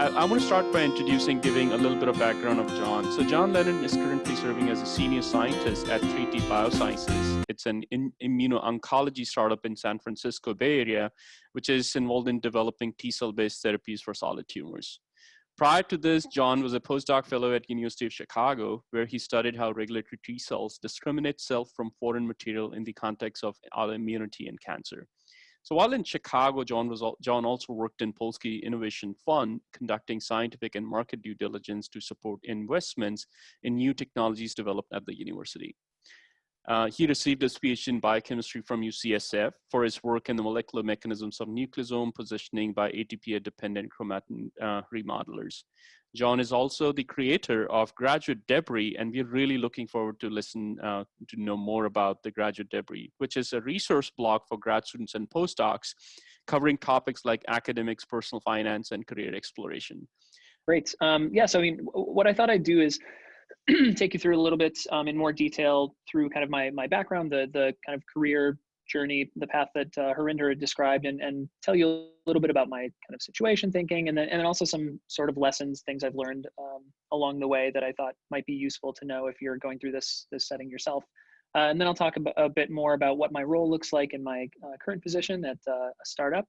I want to start by giving a little bit of background of John. So John Leonard is currently serving as a senior scientist at 3T BioSciences. It's an immuno-oncology startup in San Francisco Bay Area, which is involved in developing T-cell-based therapies for solid tumors. Prior to this, John was a postdoc fellow at University of Chicago, where he studied how regulatory T cells discriminate self from foreign material in the context of autoimmunity and cancer. So while in Chicago, John also worked in Polsky Innovation Fund, conducting scientific and market due diligence to support investments in new technologies developed at the university. He received his PhD in biochemistry from UCSF for his work in the molecular mechanisms of nucleosome positioning by ATP-dependent chromatin remodelers. John is also the creator of Graduate Debris, and we're really looking forward to to know more about the Graduate Debris, which is a resource blog for grad students and postdocs covering topics like academics, personal finance, and career exploration. Great. Yeah, so I mean, what I thought I'd do is take you through a little bit in more detail through kind of my background, the kind of career journey, the path that Harinder had described, and tell you a little bit about my kind of situation thinking, and then also some sort of lessons, things I've learned along the way that I thought might be useful to know if you're going through this setting yourself. And then I'll talk a bit more about what my role looks like in my current position at a startup.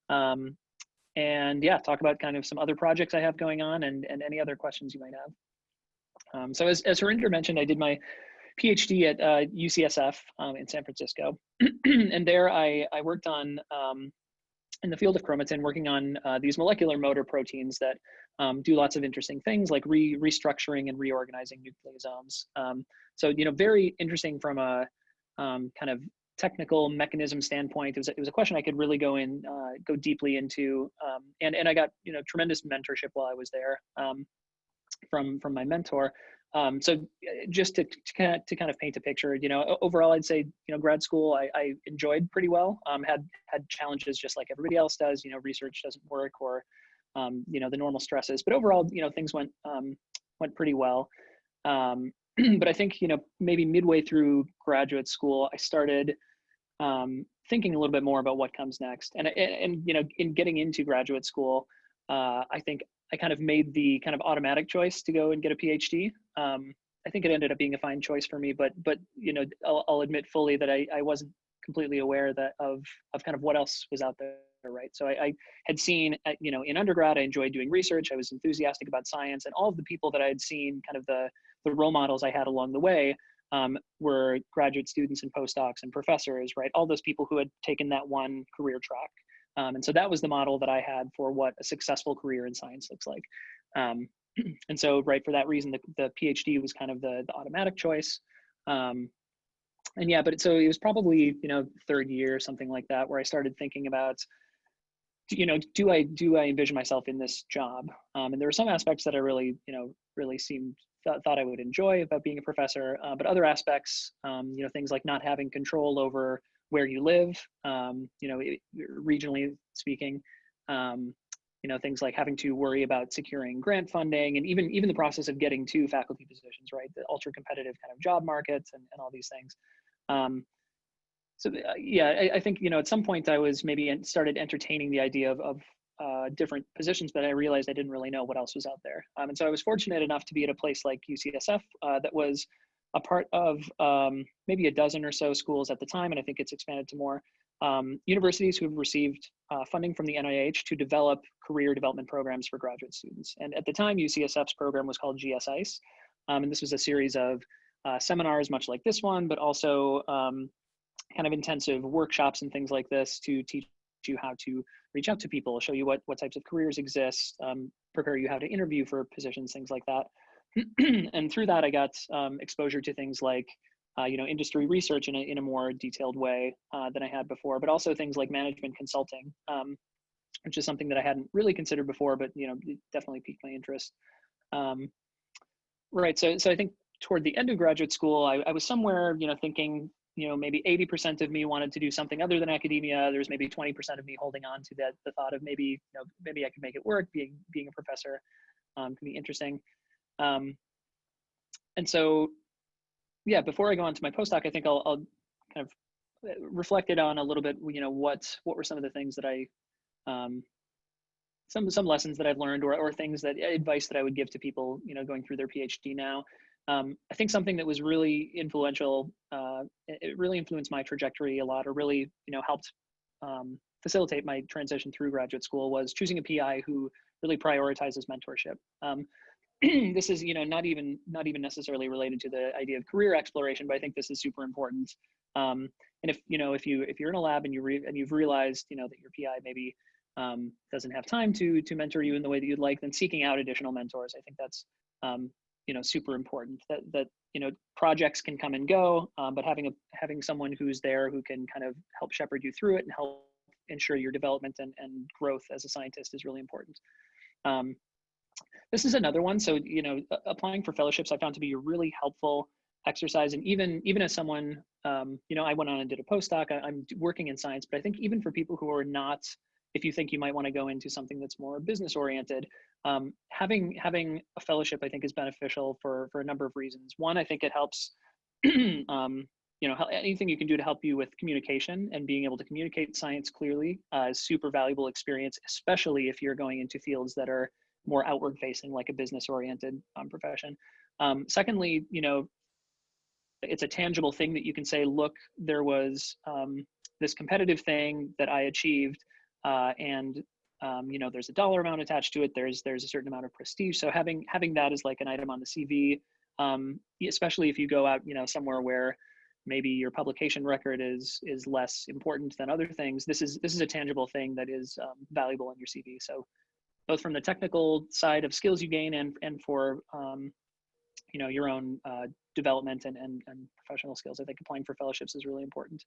And yeah, talk about kind of some other projects I have going on and any other questions you might have. So as Harinder mentioned, I did my PhD at UCSF in San Francisco. And there I worked on, in the field of chromatin, working on these molecular motor proteins that do lots of interesting things like restructuring and reorganizing nucleosomes. So, you know, very interesting from a kind of technical mechanism standpoint. It was a question I could really go deeply into. And I got, you know, tremendous mentorship while I was there from my mentor. So just to kind of paint a picture, you know, overall, I'd say, you know, grad school, I enjoyed pretty well, had challenges just like everybody else does, you know, research doesn't work or, you know, the normal stresses, but overall, you know, things went pretty well. But I think, you know, maybe midway through graduate school, I started thinking a little bit more about what comes next. And, you know, in getting into graduate school, I think I kind of made the kind of automatic choice to go and get a PhD. I think it ended up being a fine choice for me, but you know, I'll admit fully that I wasn't completely aware of kind of what else was out there, right? So I had seen, you know, in undergrad, I enjoyed doing research. I was enthusiastic about science, and all of the people that I had seen, kind of the role models I had along the way, were graduate students and postdocs and professors, right? All those people who had taken that one career track. And so that was the model that I had for what a successful career in science looks like. And so, right, for that reason, the PhD was kind of the automatic choice. And yeah, but so it was probably, you know, third year, something like that, where I started thinking about, you know, do I envision myself in this job? And there were some aspects that I really, you know, thought I would enjoy about being a professor, but other aspects, you know, things like not having control over where you live, you know, regionally speaking, you know, things like having to worry about securing grant funding and even the process of getting to faculty positions, right? The ultra competitive kind of job markets and all these things. So yeah, I think, you know, at some point I was maybe started entertaining the idea of different positions, but I realized I didn't really know what else was out there. And so I was fortunate enough to be at a place like UCSF that was a part of maybe a dozen or so schools at the time, and I think it's expanded to more, universities who have received funding from the NIH to develop career development programs for graduate students. And at the time, UCSF's program was called GSICE, and this was a series of seminars, much like this one, but also kind of intensive workshops and things like this to teach you how to reach out to people, show you what types of careers exist, prepare you how to interview for positions, things like that. And through that, I got exposure to things like, you know, industry research in a more detailed way than I had before, but also things like management consulting, which is something that I hadn't really considered before, but, you know, it definitely piqued my interest. Right, so I think toward the end of graduate school, I was somewhere, you know, thinking, you know, maybe 80% of me wanted to do something other than academia. There's maybe 20% of me holding on to the thought of maybe, you know, maybe I could make it work. Being a professor can be interesting. And so, yeah, before I go on to my postdoc, I think I'll kind of reflected on a little bit, you know, what were some of the things that I some lessons that I've learned, or things that advice that I would give to people, going through their PhD now. I think something that was really influential, it really influenced my trajectory a lot, or really, helped facilitate my transition through graduate school, was choosing a PI who really prioritizes mentorship. This is, not even necessarily related to the idea of career exploration, but I think this is super important. And if you're in a lab and you've realized, that your PI maybe doesn't have time to mentor you in the way that you'd like, then seeking out additional mentors. I think that's super important. That projects can come and go, but having someone who's there who can kind of help shepherd you through it and help ensure your development and growth as a scientist is really important. This is another one. So, applying for fellowships I found to be a really helpful exercise. And even as someone, I went on and did a postdoc, I'm working in science, but I think even for people who are not, if you think you might want to go into something that's more business oriented, having a fellowship, I think, is beneficial for a number of reasons. One, I think it helps, anything you can do to help you with communication and being able to communicate science clearly is super valuable experience, especially if you're going into fields that are more outward facing, like a business oriented profession. Secondly, it's a tangible thing that you can say, look, there was this competitive thing that I achieved, and there's a dollar amount attached to it. There's a certain amount of prestige. So having that as like an item on the CV, especially if you go out, somewhere where maybe your publication record is less important than other things, this is a tangible thing that is valuable on your CV. So both from the technical side of skills you gain and for your own development and professional skills, I think applying for fellowships is really important.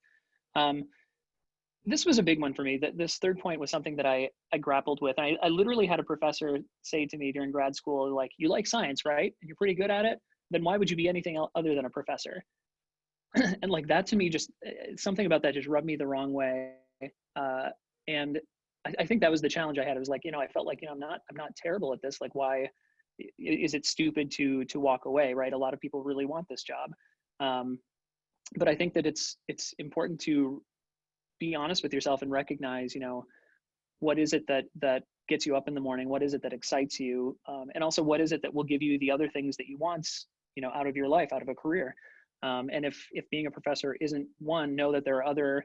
This was a big one for me. That this third point was something that I grappled with. I literally had a professor say to me during grad school, like, you like science, right? And you're pretty good at it. Then why would you be anything else other than a professor? And like that to me, just something about that just rubbed me the wrong way. And I think that was the challenge I had. It was like, I felt like, I'm not terrible at this. Like, why is it stupid to walk away, right? A lot of people really want this job. But I think that it's important to be honest with yourself and recognize, what is it that gets you up in the morning? What is it that excites you? And also, what is it that will give you the other things that you want, out of your life, out of a career? And if being a professor isn't one, know that there are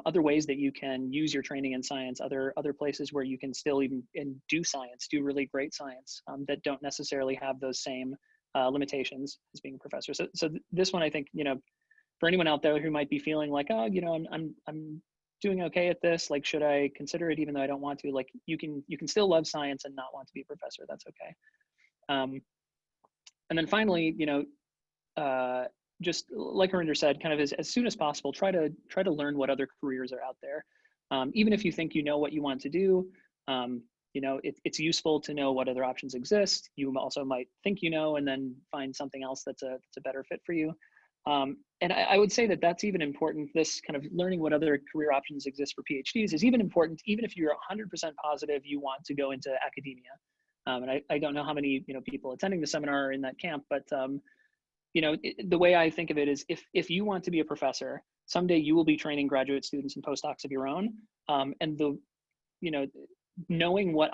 other ways that you can use your training in science, other places where you can still even do science, do really great science, that don't necessarily have those same limitations as being a professor. So this one, I think, for anyone out there who might be feeling like, oh, I'm doing okay at this, like, should I consider it even though I don't want to? Like, you can still love science and not want to be a professor. That's okay. And then finally, just like Harinder said, kind of as soon as possible, try to learn what other careers are out there. Even if you think you know what you want to do, it's useful to know what other options exist. You also might think and then find something else that's a better fit for you. And I would say that that's even important. This kind of learning what other career options exist for PhDs is even important, even if you're 100% positive you want to go into academia. And I don't know how many people attending the seminar are in that camp, but the way I think of it is if you want to be a professor, someday you will be training graduate students and postdocs of your own. And knowing what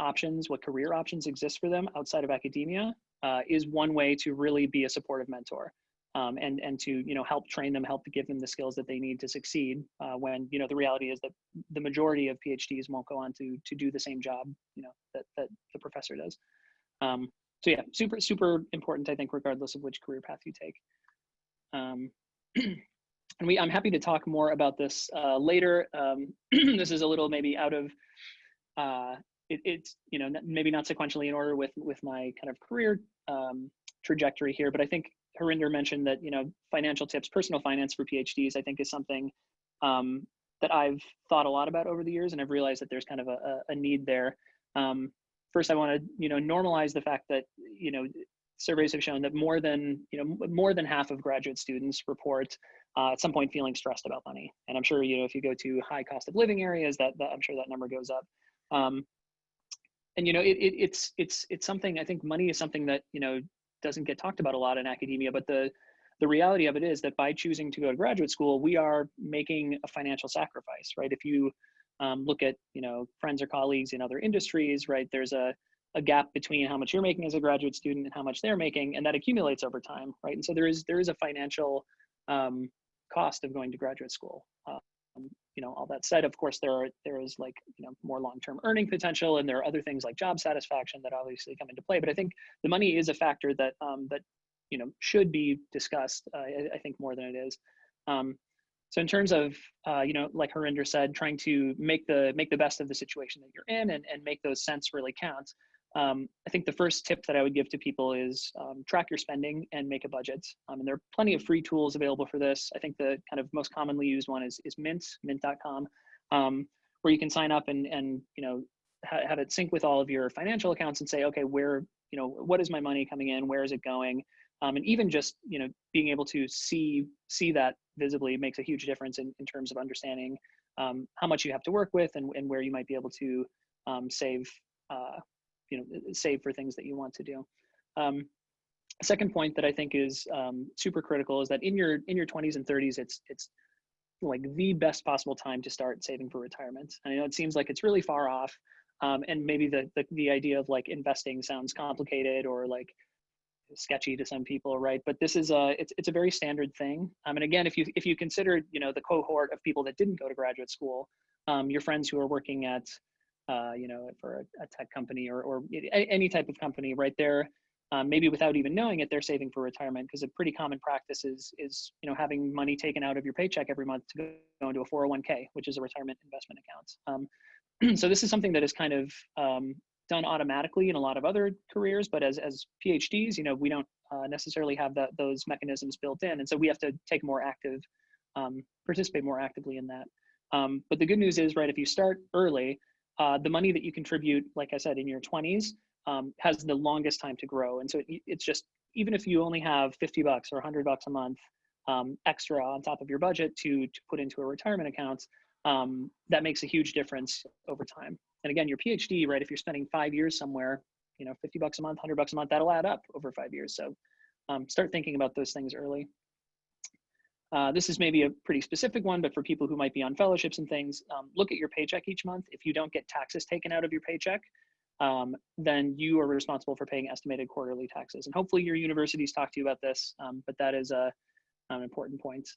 career options exist for them outside of academia is one way to really be a supportive mentor. And to help train them, help to give them the skills that they need to succeed. When the reality is that the majority of PhDs won't go on to do the same job that the professor does. So yeah, super important, I think, regardless of which career path you take. And I'm happy to talk more about this later. This is a little maybe out of it's maybe not sequentially in order with my kind of career trajectory here, but I think Harinder mentioned that financial tips, personal finance for PhDs, I think is something that I've thought a lot about over the years, and I've realized that there's kind of a need there. First, I want to normalize the fact that surveys have shown that more than half of graduate students report at some point feeling stressed about money, and I'm sure if you go to high cost of living areas, that I'm sure that number goes up. And it's something, I think money is something that doesn't get talked about a lot in academia, but the reality of it is that by choosing to go to graduate school, we are making a financial sacrifice, right? If you look at, friends or colleagues in other industries, right? There's a gap between how much you're making as a graduate student and how much they're making, and that accumulates over time, right? And so there is a financial cost of going to graduate school. All that said, of course, there is like, more long-term earning potential, and there are other things like job satisfaction that obviously come into play. But I think the money is a factor that should be discussed. I think more than it is. So in terms of like Harinder said, trying to make the best of the situation that you're in and make those cents really count. I think the first tip that I would give to people is track your spending and make a budget. And there are plenty of free tools available for this. I think the kind of most commonly used one is mint.com, where you can sign up and have it sync with all of your financial accounts and say, okay, where, what is my money coming in? Where is it going? And even just, being able to see that visibly makes a huge difference in terms of understanding how much you have to work with and where you might be able to save for things that you want to do. Second point that I think is super critical is that in your 20s and 30s, it's like the best possible time to start saving for retirement. I know it seems like it's really far off, and maybe the idea of like investing sounds complicated or like sketchy to some people, right? But this is it's a very standard thing. And again, if you consider the cohort of people that didn't go to graduate school, your friends who are working at for a tech company or any type of company, right there, maybe without even knowing it, they're saving for retirement, because a pretty common practice is having money taken out of your paycheck every month to go into a 401k, which is a retirement investment account. So this is something that is kind of done automatically in a lot of other careers, but as PhDs, we don't necessarily have those mechanisms built in, and so we have to take more active, participate more actively in that. But the good news is, right, if you start early, the money that you contribute, like I said, in your 20s, has the longest time to grow. And so it's just, even if you only have $50 or $100 a month extra on top of your budget to put into a retirement account, that makes a huge difference over time. And again, your PhD, right, if you're spending 5 years somewhere, $50 a month, $100 a month, that'll add up over 5 years. So start thinking about those things early. This is maybe a pretty specific one, but for people who might be on fellowships and things, look at your paycheck each month. If you don't get taxes taken out of your paycheck, then you are responsible for paying estimated quarterly taxes. And hopefully your universities talk to you about this, but that is an important point.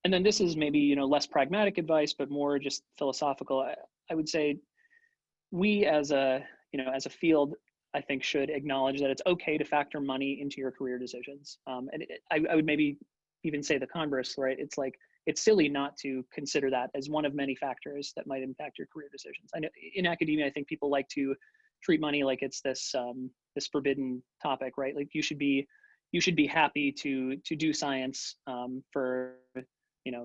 And then this is maybe less pragmatic advice, but more just philosophical. I would say we as a field, I think, should acknowledge that it's okay to factor money into your career decisions. And I would maybe even say the converse, right? It's like, it's silly not to consider that as one of many factors that might impact your career decisions. I know in academia, I think people like to treat money like it's this forbidden topic, right? Like you should be happy to do science for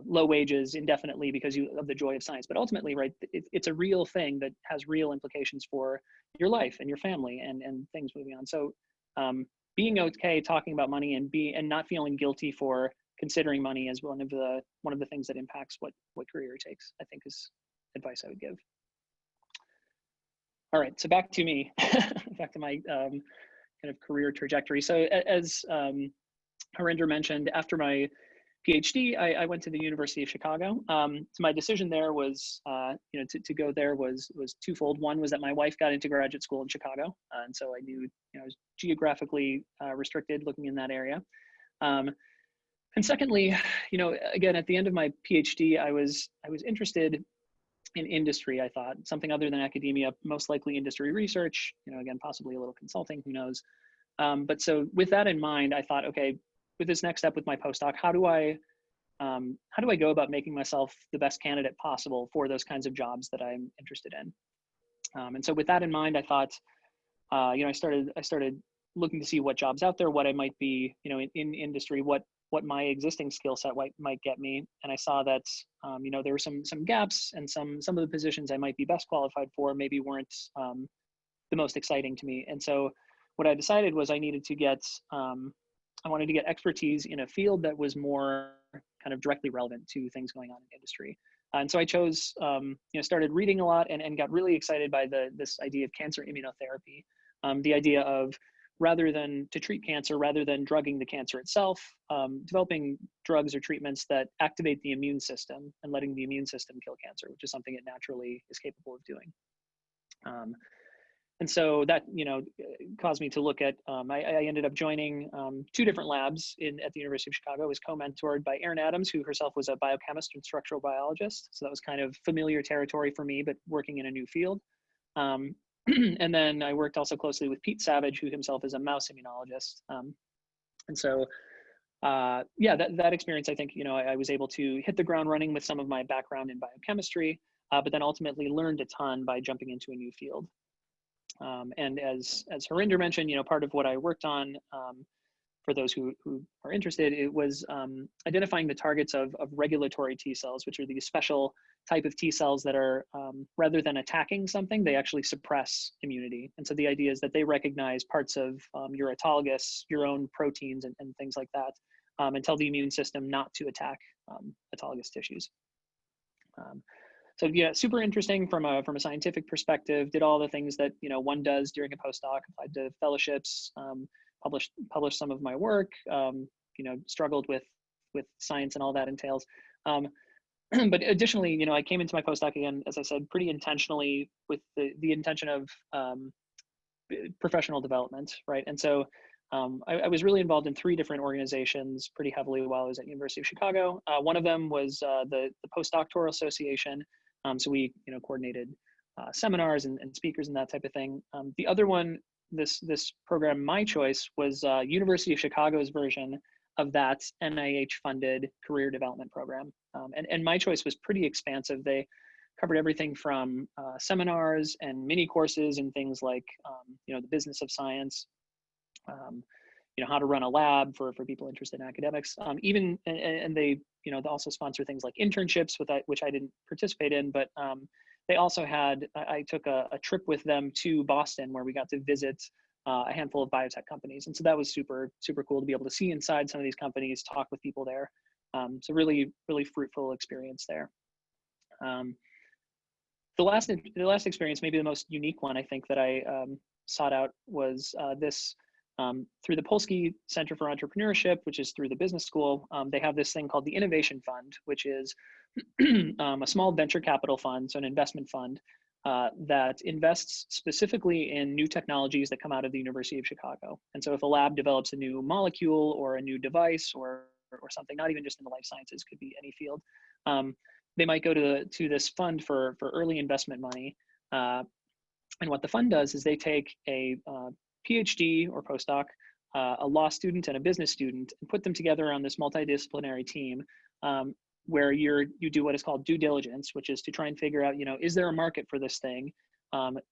low wages indefinitely because of the joy of science. But ultimately, right, it's a real thing that has real implications for your life and your family and things moving on. So being okay talking about money and not feeling guilty for considering money as one of the things that impacts what career it takes, I think, is advice I would give. All right, so back to me, back to my kind of career trajectory. So as Harinder mentioned, after my PhD, I went to the University of Chicago. So my decision there was, to go there was twofold. One was that my wife got into graduate school in Chicago, and so I knew I was geographically restricted looking in that area. And secondly, again, at the end of my PhD, I was interested in industry. I thought something other than academia, most likely industry research. Again, possibly a little consulting. Who knows? But so with that in mind, I thought, okay, with this next step with my postdoc, how do I go about making myself the best candidate possible for those kinds of jobs that I'm interested in? And so with that in mind, I thought, I started looking to see what jobs out there, what I might be, in industry, what my existing skill set might get me. And I saw that, there were some gaps, and some of the positions I might be best qualified for maybe weren't the most exciting to me. And so what I decided was I wanted to get expertise in a field that was more kind of directly relevant to things going on in industry. And so I chose, started reading a lot and got really excited by this idea of cancer immunotherapy, the idea of rather than to treat cancer, rather than drugging the cancer itself, developing drugs or treatments that activate the immune system and letting the immune system kill cancer, which is something it naturally is capable of doing. And so that, caused me to look at, I ended up joining 2 different labs at the University of Chicago. I was co-mentored by Erin Adams, who herself was a biochemist and structural biologist. So that was kind of familiar territory for me, but working in a new field. And then I worked also closely with Pete Savage, who himself is a mouse immunologist. And so, yeah, that experience, I think, I was able to hit the ground running with some of my background in biochemistry, but then ultimately learned a ton by jumping into a new field. And as Harinder mentioned, part of what I worked on, for those who are interested, it was identifying the targets of regulatory T cells, which are these special type of T cells that are, rather than attacking something, they actually suppress immunity. And so the idea is that they recognize parts of your autologous, your own proteins and things like that, and tell the immune system not to attack autologous tissues. So yeah, super interesting from a scientific perspective. Did all the things that one does during a postdoc. Applied to fellowships, published some of my work. Struggled with science and all that entails. But additionally, I came into my postdoc again, as I said, pretty intentionally with the intention of professional development, right? And so I was really involved in 3 different organizations pretty heavily while I was at University of Chicago. One of them was the Postdoctoral Association. So we, coordinated seminars and speakers and that type of thing. The other one, this program, My Choice, was University of Chicago's version of that NIH-funded career development program. And My Choice was pretty expansive. They covered everything from seminars and mini courses and things like, the business of science, how to run a lab for people interested in academics. And they, they also sponsor things like internships, which I didn't participate in, but they also had, I took a trip with them to Boston where we got to visit a handful of biotech companies. And so that was super, super cool to be able to see inside some of these companies, talk with people there. So really, really fruitful experience there. The last experience, maybe the most unique one, I think, that I sought out was this through the Polsky Center for Entrepreneurship, which is through the business school. They have this thing called the Innovation Fund, which is a small venture capital fund, so an investment fund that invests specifically in new technologies that come out of the University of Chicago. And so if a lab develops a new molecule or a new device or something, not even just in the life sciences, could be any field, they might go to this fund for early investment money. And what the fund does is they take a PhD or postdoc, a law student and a business student, and put them together on this multidisciplinary team where you do what is called due diligence, which is to try and figure out, is there a market for this thing?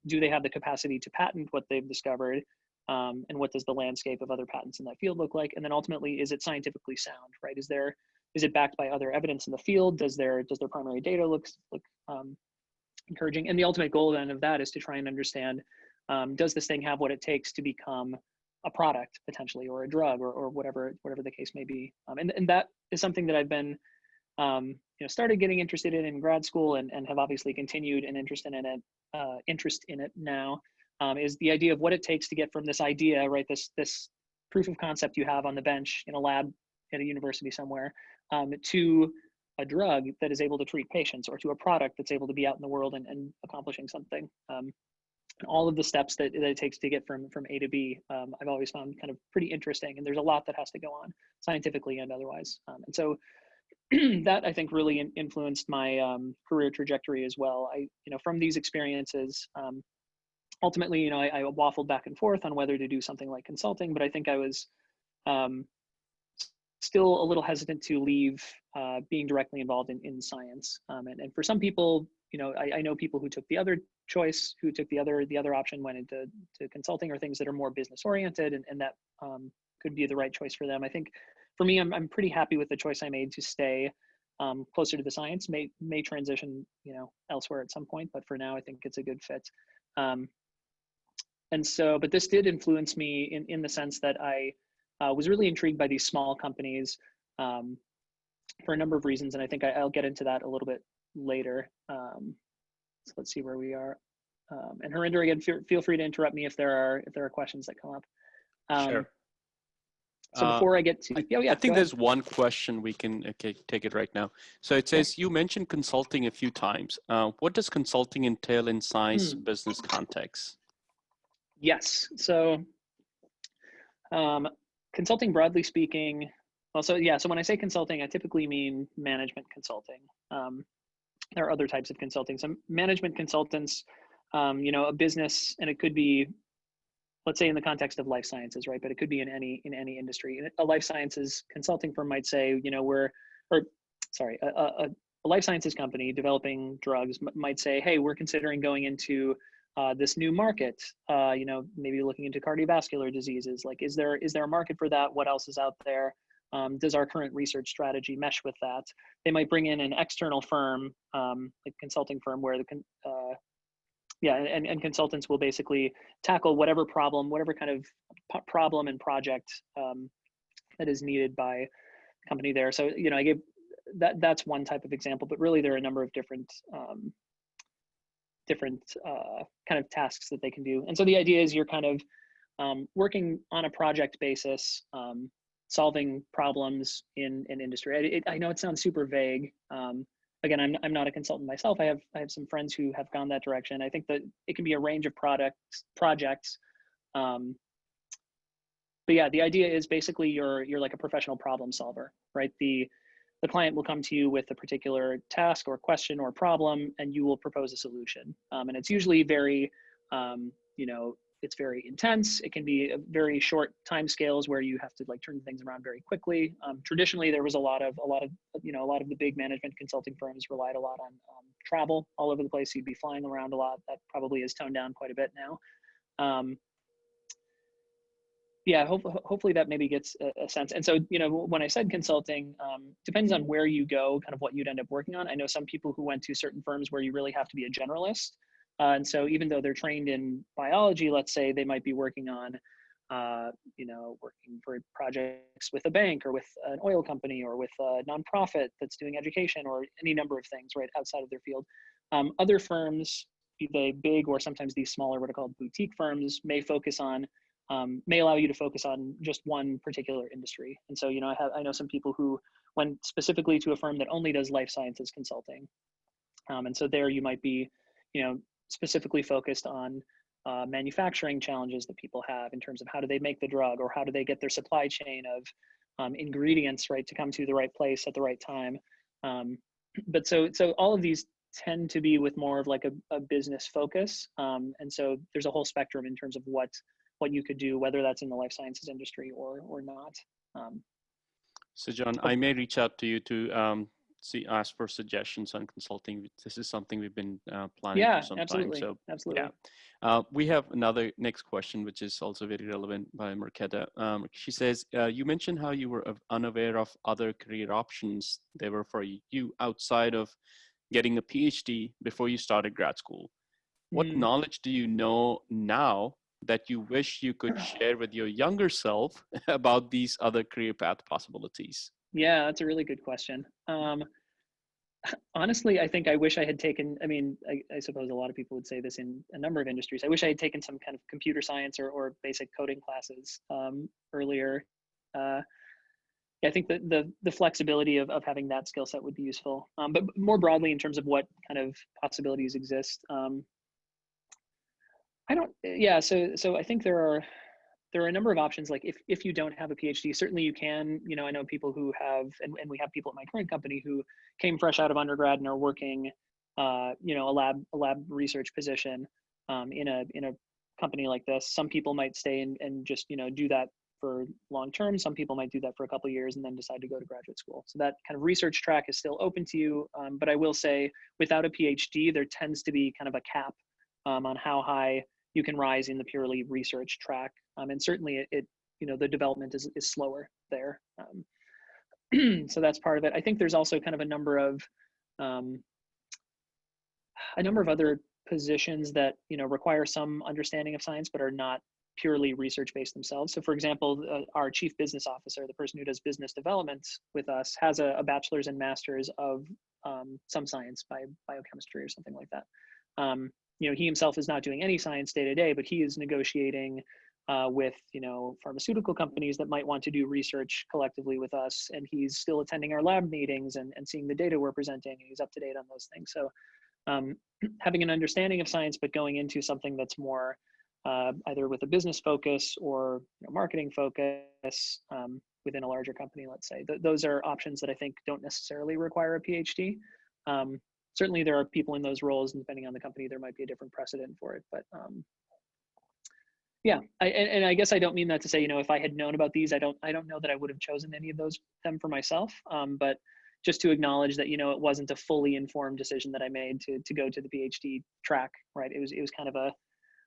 Do they have the capacity to patent what they've discovered? And what does the landscape of other patents in that field look like? And then ultimately, is it scientifically sound, right? Is it backed by other evidence in the field? Does their primary data look encouraging? And the ultimate goal then of that is to try and understand, does this thing have what it takes to become a product potentially, or a drug, or whatever the case may be? And that is something that I've been started getting interested in grad school, and have obviously continued an interest in it now. Is the idea of what it takes to get from this idea, right? This proof of concept you have on the bench in a lab at a university somewhere, to a drug that is able to treat patients, or to a product that's able to be out in the world and accomplishing something. And all of the steps that it takes to get from A to B, I've always found kind of pretty interesting. And there's a lot that has to go on scientifically and otherwise. And so that, I think, really influenced my career trajectory as well. From these experiences, ultimately, I waffled back and forth on whether to do something like consulting, but I think I was still a little hesitant to leave being directly involved in science. And for some people, I know people who took the other choice, who took the other option, went into consulting or things that are more business oriented, and that could be the right choice for them. I think for me, I'm pretty happy with the choice I made to stay closer to the science. May transition, elsewhere at some point, but for now, I think it's a good fit. And so, but this did influence me in the sense that I was really intrigued by these small companies for a number of reasons, and I think I'll get into that a little bit later. So let's see where we are. And Harinder, again, feel free to interrupt me if there are questions that come up. Sure. So before I get to, oh yeah, I think there's one question we can take it right now. So it says, you mentioned consulting a few times. What does consulting entail in science business context? Yes. So consulting, broadly speaking, well, so yeah, so when I say consulting, I typically mean management consulting. There are other types of consulting. Some management consultants, a business, and it could be, let's say in the context of life sciences, right? But it could be in any industry. A life sciences consulting firm might say, a life sciences company developing drugs might say, hey, we're considering going into this new market, maybe looking into cardiovascular diseases. Like, is there a market for that? What else is out there? Does our current research strategy mesh with that? They might bring in an external firm, like consulting firm, where and consultants will basically tackle whatever problem, whatever kind of problem and project that is needed by the company there. So, I gave that's one type of example, but really there are a number of different kind of tasks that they can do. And so the idea is you're kind of working on a project basis, solving problems in industry. I know it sounds super vague. Again, I'm not a consultant myself. I have some friends who have gone that direction. I think that it can be a range of projects. But yeah, the idea is basically you're like a professional problem solver, right? The client will come to you with a particular task or question or problem, and you will propose a solution. And it's usually very, it's very intense. It can be a very short time scales where you have to like turn things around very quickly. Traditionally, there was a lot of the big management consulting firms relied a lot on travel all over the place. You'd be flying around a lot. That probably is toned down quite a bit now. Yeah, hopefully that maybe gets a sense. And so, when I said consulting, depends on where you go, kind of what you'd end up working on. I know some people who went to certain firms where you really have to be a generalist. And so even though they're trained in biology, let's say they might be working on, working for projects with a bank or with an oil company or with a nonprofit that's doing education or any number of things right outside of their field. Other firms, be they big or sometimes these smaller, what are called boutique firms, may allow you to focus on just one particular industry. And so, I know some people who went specifically to a firm that only does life sciences consulting. And so there you might be, specifically focused on manufacturing challenges that people have in terms of how do they make the drug or how do they get their supply chain of ingredients, right, to come to the right place at the right time. But so all of these tend to be with more of like a business focus. And so there's a whole spectrum in terms of what you could do, whether that's in the life sciences industry or not. So John, I may reach out to you to ask for suggestions on consulting. This is something we've been planning for some time. So absolutely. Yeah, we have another next question, which is also very relevant by Marketa. She says, you mentioned how you were unaware of other career options there were for you outside of getting a PhD before you started grad school. What knowledge do you know now that you wish you could share with your younger self about these other career path possibilities? Yeah, that's a really good question. Honestly, I think I wish I had taken, I suppose a lot of people would say this in a number of industries. I wish I had taken some kind of computer science or basic coding classes earlier. I think that the flexibility of having that skill set would be useful. But more broadly, in terms of what kind of possibilities exist, so I think there are a number of options. Like if you don't have a PhD, certainly you can, I know people who have, and we have people at my current company who came fresh out of undergrad and are working, a lab research position in a company like this. Some people might stay and just, do that for long term. Some people might do that for a couple of years and then decide to go to graduate school. So that kind of research track is still open to you. But I will say without a PhD, there tends to be kind of a cap on how high you can rise in the purely research track. And certainly it the development is slower there. So that's part of it. I think there's also kind of a number of other positions that, require some understanding of science, but are not purely research-based themselves. So for example, our chief business officer, the person who does business development with us, has a bachelor's and master's of some science, biochemistry or something like that. He himself is not doing any science day to day, but he is negotiating with, pharmaceutical companies that might want to do research collectively with us. And he's still attending our lab meetings and seeing the data we're presenting, and he's up to date on those things. So having an understanding of science, but going into something that's more either with a business focus or marketing focus within a larger company, let's say. Those are options that I think don't necessarily require a PhD. Certainly there are people in those roles, and depending on the company, there might be a different precedent for it. But yeah, and I guess I don't mean that to say, if I had known about these, I don't know that I would have chosen any of them for myself. But just to acknowledge that, it wasn't a fully informed decision that I made to go to the PhD track, right? It was kind of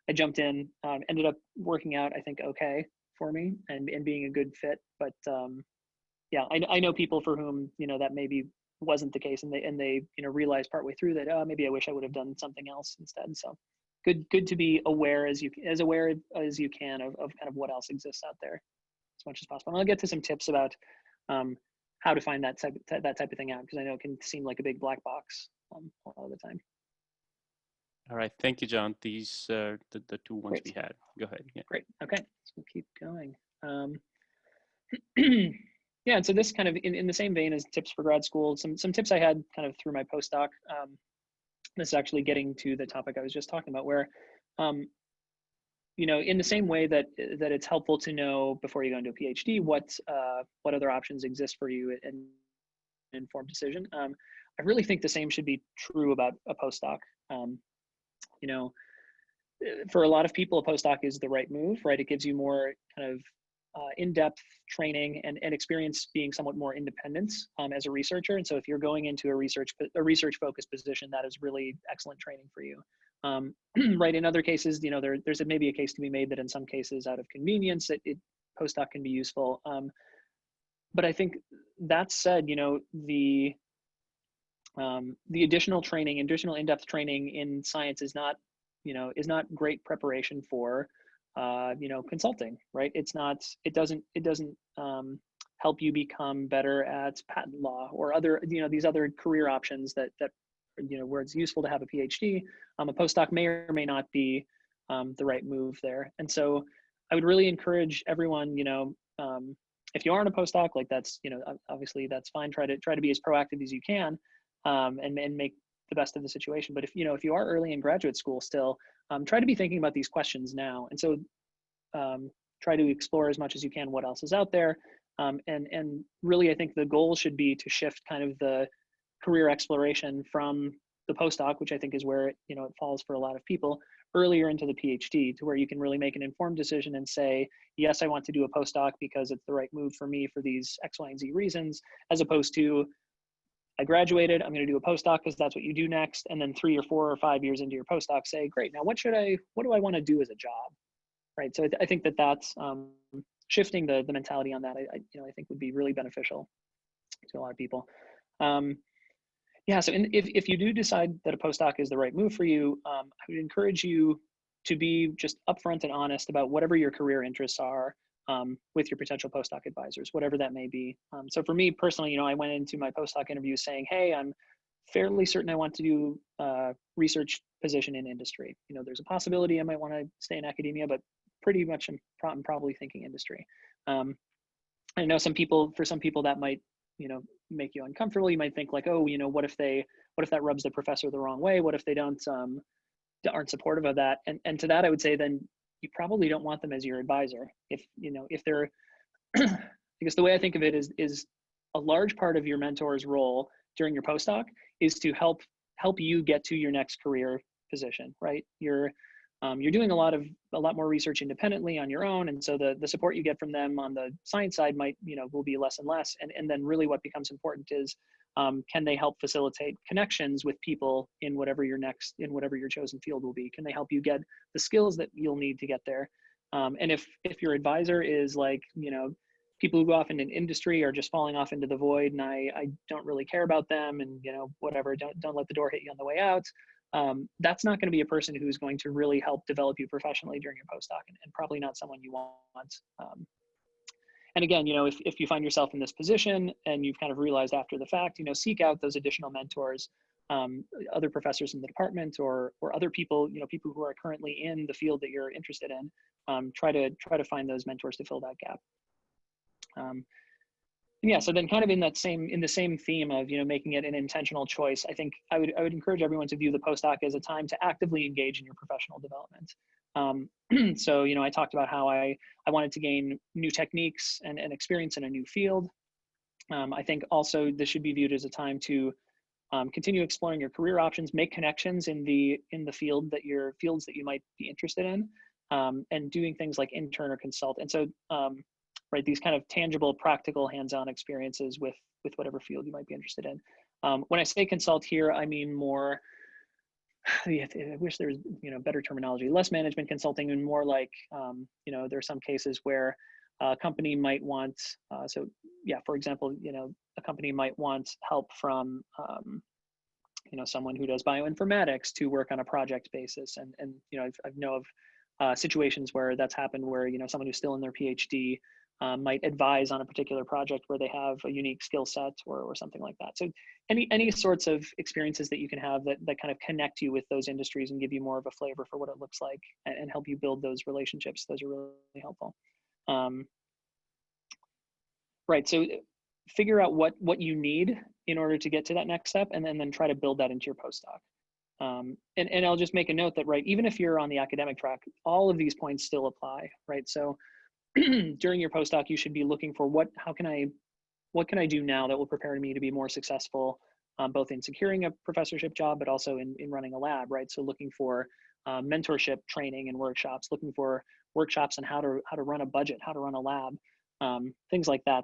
I jumped in, ended up working out, I think, okay for me and being a good fit. But yeah, I know people for whom, that maybe wasn't the case, and they realized partway through that, oh, maybe I wish I would have done something else instead. So good to be aware as aware as you can of kind of what else exists out there as much as possible. And I'll get to some tips about how to find that type of thing out, because I know it can seem like a big black box a lot of the time. All right, thank you, John. These are the two ones we had. Go ahead. Yeah. Great. Okay, so we'll keep going. Yeah, and so this kind of in the same vein as tips for grad school, some tips I had kind of through my postdoc. This is actually getting to the topic I was just talking about, where, in the same way that it's helpful to know before you go into a PhD what other options exist for you and informed decision. I really think the same should be true about a postdoc. For a lot of people, a postdoc is the right move, right? It gives you more kind of in-depth training and experience being somewhat more independent as a researcher. And so if you're going into a research-focused position, that is really excellent training for you. Right, in other cases, there's maybe a case to be made that in some cases, out of convenience, postdoc can be useful. But I think that said, the additional training, additional in-depth training in science is not great preparation for consulting, right? It doesn't help you become better at patent law or other, these other career options that where it's useful to have a PhD. A postdoc may or may not be the right move there. And so I would really encourage everyone, if you aren't a postdoc, like that's, obviously that's fine. Try to be as proactive as you can and make the best of the situation. But if you are early in graduate school still, try to be thinking about these questions now. And so try to explore as much as you can what else is out there. And really, I think the goal should be to shift kind of the career exploration from the postdoc, which I think is where it falls for a lot of people, earlier into the PhD, to where you can really make an informed decision and say, yes, I want to do a postdoc because it's the right move for me for these X, Y, and Z reasons, as opposed to, I graduated, I'm going to do a postdoc because that's what you do next. And then 3 or 4 or 5 years into your postdoc, say, great, now what do I want to do as a job? Right. So I think that's shifting the mentality on that, I think would be really beneficial to a lot of people. Yeah. So if you do decide that a postdoc is the right move for you, I would encourage you to be just upfront and honest about whatever your career interests are with your potential postdoc advisors, whatever that may be. So for me personally, I went into my postdoc interview saying, hey, I'm fairly certain I want to do a research position in industry. There's a possibility I might want to stay in academia, but pretty much I'm probably thinking industry. I know for some people that might, make you uncomfortable. You might think like, oh, what if that rubs the professor the wrong way? What if they aren't supportive of that? And to that, I would say then you probably don't want them as your advisor. If they're, because the way I think of it is a large part of your mentor's role during your postdoc is to help you get to your next career position, right? You're doing a lot more research independently on your own, and so the support you get from them on the science side will be less and less. And then really what becomes important is can they help facilitate connections with people in whatever your chosen field will be? Can they help you get the skills that you'll need to get there? And if your advisor is like people who go off into an industry are just falling off into the void, and I don't really care about them, and whatever, don't let the door hit you on the way out. That's not going to be a person who's going to really help develop you professionally during your postdoc, and probably not someone you want. And again, if you find yourself in this position and you've kind of realized after the fact, seek out those additional mentors, other professors in the department or other people, people who are currently in the field that you're interested in, try to find those mentors to fill that gap. Yeah, so then kind of in the same theme of, you know, making it an intentional choice, I think I would encourage everyone to view the postdoc as a time to actively engage in your professional development. So, you know, I talked about how I wanted to gain new techniques and experience in a new field. I think also this should be viewed as a time to continue exploring your career options, make connections in the fields that you might be interested in, and doing things like intern or consult. And so, right, these kind of tangible, practical, hands-on experiences with whatever field you might be interested in. When I say consult here, I mean more, I wish there was, you know, better terminology, less management consulting and more like, you know, there are some cases where a company might want, so yeah, for example, you know, a company might want help from, you know, someone who does bioinformatics to work on a project basis. And you know, I know of situations where that's happened, where, you know, someone who's still in their PhD might advise on a particular project where they have a unique skill set or something like that. So any sorts of experiences that you can have that kind of connect you with those industries and give you more of a flavor for what it looks like and help you build those relationships, those are really helpful. Right, so figure out what you need in order to get to that next step, and then try to build that into your postdoc. And I'll just make a note that, right, even if you're on the academic track, all of these points still apply, right? So during your postdoc, you should be looking for what can I do now that will prepare me to be more successful, both in securing a professorship job, but also in running a lab, right? So looking for mentorship training and workshops, looking for workshops on how to run a budget, how to run a lab, things like that,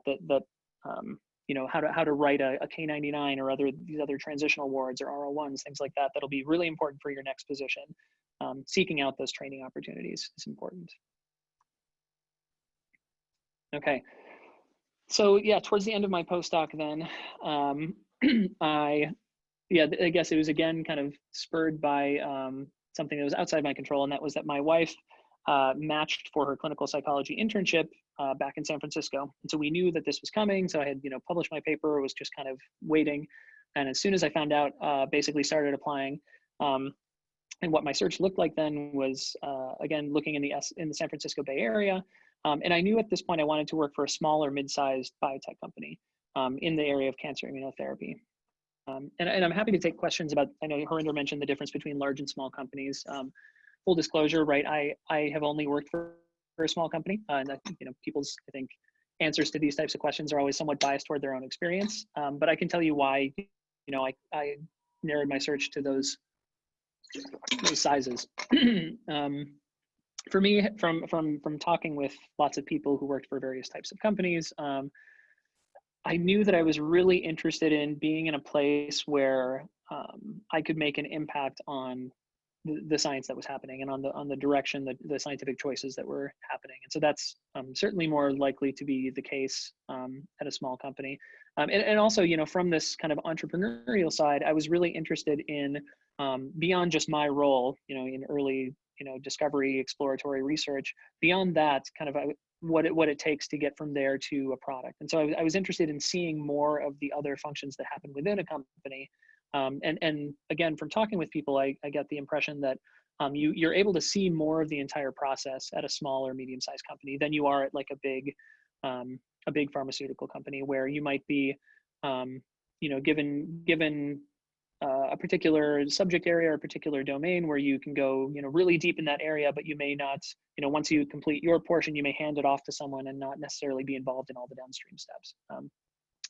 you know, how to write a K99 or these other transitional awards or R01s, things like that, that'll be really important for your next position. Seeking out those training opportunities is important. Okay, so yeah, towards the end of my postdoc then, I guess it was again kind of spurred by something that was outside my control, and that was that my wife matched for her clinical psychology internship back in San Francisco. And so we knew that this was coming. So I had, you know, published my paper, was just kind of waiting. And as soon as I found out, basically started applying. And what my search looked like then was, again, looking in the San Francisco Bay Area. And I knew at this point I wanted to work for a small or mid-sized biotech company in the area of cancer immunotherapy. And I'm happy to take questions about, I know Harinder mentioned the difference between large and small companies. Full disclosure, right, I have only worked for a small company, and I think, you know, people's, I think, answers to these types of questions are always somewhat biased toward their own experience. But I can tell you why, you know, I narrowed my search to those sizes. For me, from talking with lots of people who worked for various types of companies, I knew that I was really interested in being in a place where I could make an impact on the science that was happening and on the direction, the scientific choices that were happening. And so that's certainly more likely to be the case at a small company. And also, you know, from this kind of entrepreneurial side, I was really interested in beyond just my role, you know, in early, you know, discovery, exploratory research, beyond that, kind of what it takes to get from there to a product. And so I was interested in seeing more of the other functions that happen within a company. And again, from talking with people, I get the impression that you're able to see more of the entire process at a small or medium-sized company than you are at like a big pharmaceutical company, where you might be, you know, given a particular subject area or a particular domain where you can go, you know, really deep in that area, but you may not, you know, once you complete your portion, you may hand it off to someone and not necessarily be involved in all the downstream steps.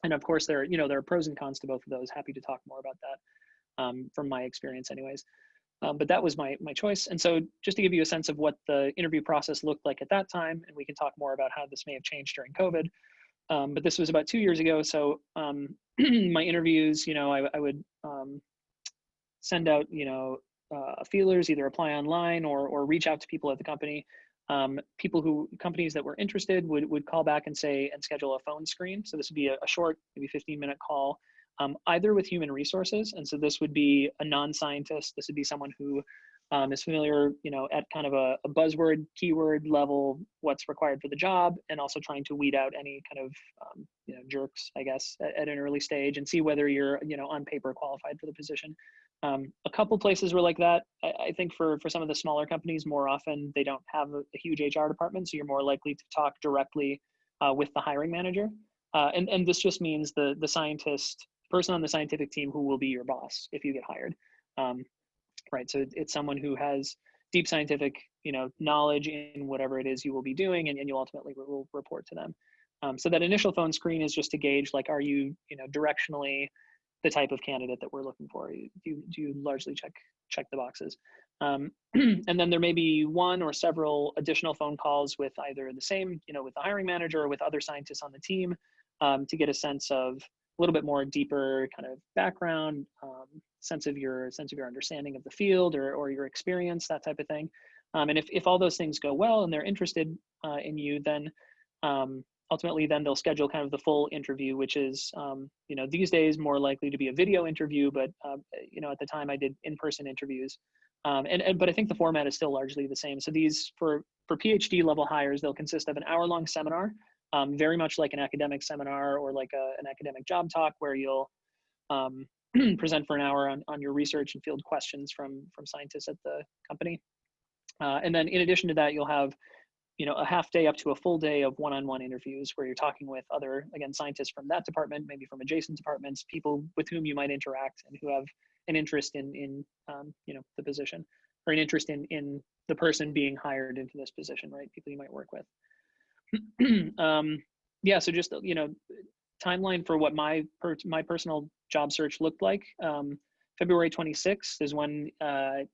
And of course, there are pros and cons to both of those. Happy to talk more about that from my experience anyways. But that was my choice. And so just to give you a sense of what the interview process looked like at that time, and we can talk more about how this may have changed during COVID. But this was about 2 years ago. So my interviews, you know, I would send out, you know, feelers, either apply online or reach out to people at the company. Companies that were interested would call back and schedule a phone screen. So this would be a short, maybe 15-minute call, either with human resources. And so this would be a non-scientist. This would be someone who is familiar, you know, at kind of a buzzword, keyword level, what's required for the job, and also trying to weed out any kind of, you know, jerks, I guess, at an early stage and see whether you're, you know, on paper qualified for the position. A couple places were like that. I think for some of the smaller companies, more often they don't have a huge HR department, so you're more likely to talk directly with the hiring manager. And this just means the person on the scientific team who will be your boss if you get hired. Right, so it's someone who has deep scientific, knowledge in whatever it is you will be doing, and you ultimately will report to them. So that initial phone screen is just to gauge, like, are you, directionally the type of candidate that we're looking for? Do you largely check the boxes? And then there may be one or several additional phone calls with either the same, with the hiring manager or with other scientists on the team, to get a sense of a little bit more deeper kind of background, sense of your understanding of the field or your experience, that type of thing. And if all those things go well and they're interested in you, then ultimately then they'll schedule kind of the full interview, which is, these days more likely to be a video interview, but at the time I did in-person interviews. But I think the format is still largely the same. So these, for PhD level hires, they'll consist of an hour-long seminar, very much like an academic seminar or like an academic job talk, where you'll present for an hour on your research and field questions from scientists at the company. And then in addition to that, you'll have a half day up to a full day of one-on-one interviews where you're talking with other, again, scientists from that department, maybe from adjacent departments, people with whom you might interact and who have an interest in the position, or an interest in the person being hired into this position, right? People you might work with. Yeah, so just, timeline for what my personal job search looked like. February 26th is when, I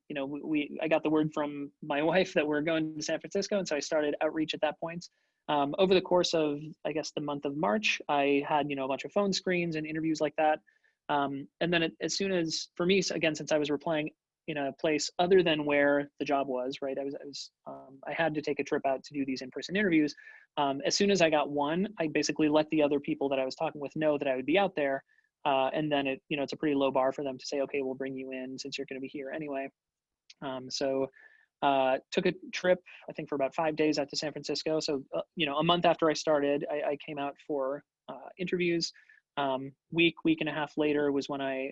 got the word from my wife that we're going to San Francisco. And so I started outreach at that point. Over the course of, I guess, the month of March, I had, a bunch of phone screens and interviews like that. And then as soon as, for me, again, since I was applying in a place other than where the job was, right? I had to take a trip out to do these in-person interviews. As soon as I got one, I basically let the other people that I was talking with know that I would be out there. And then it's a pretty low bar for them to say, okay, we'll bring you in since you're going to be here anyway. So took a trip, I think, for about 5 days out to San Francisco. So, a month after I started, I came out for interviews. Week and a half later was when I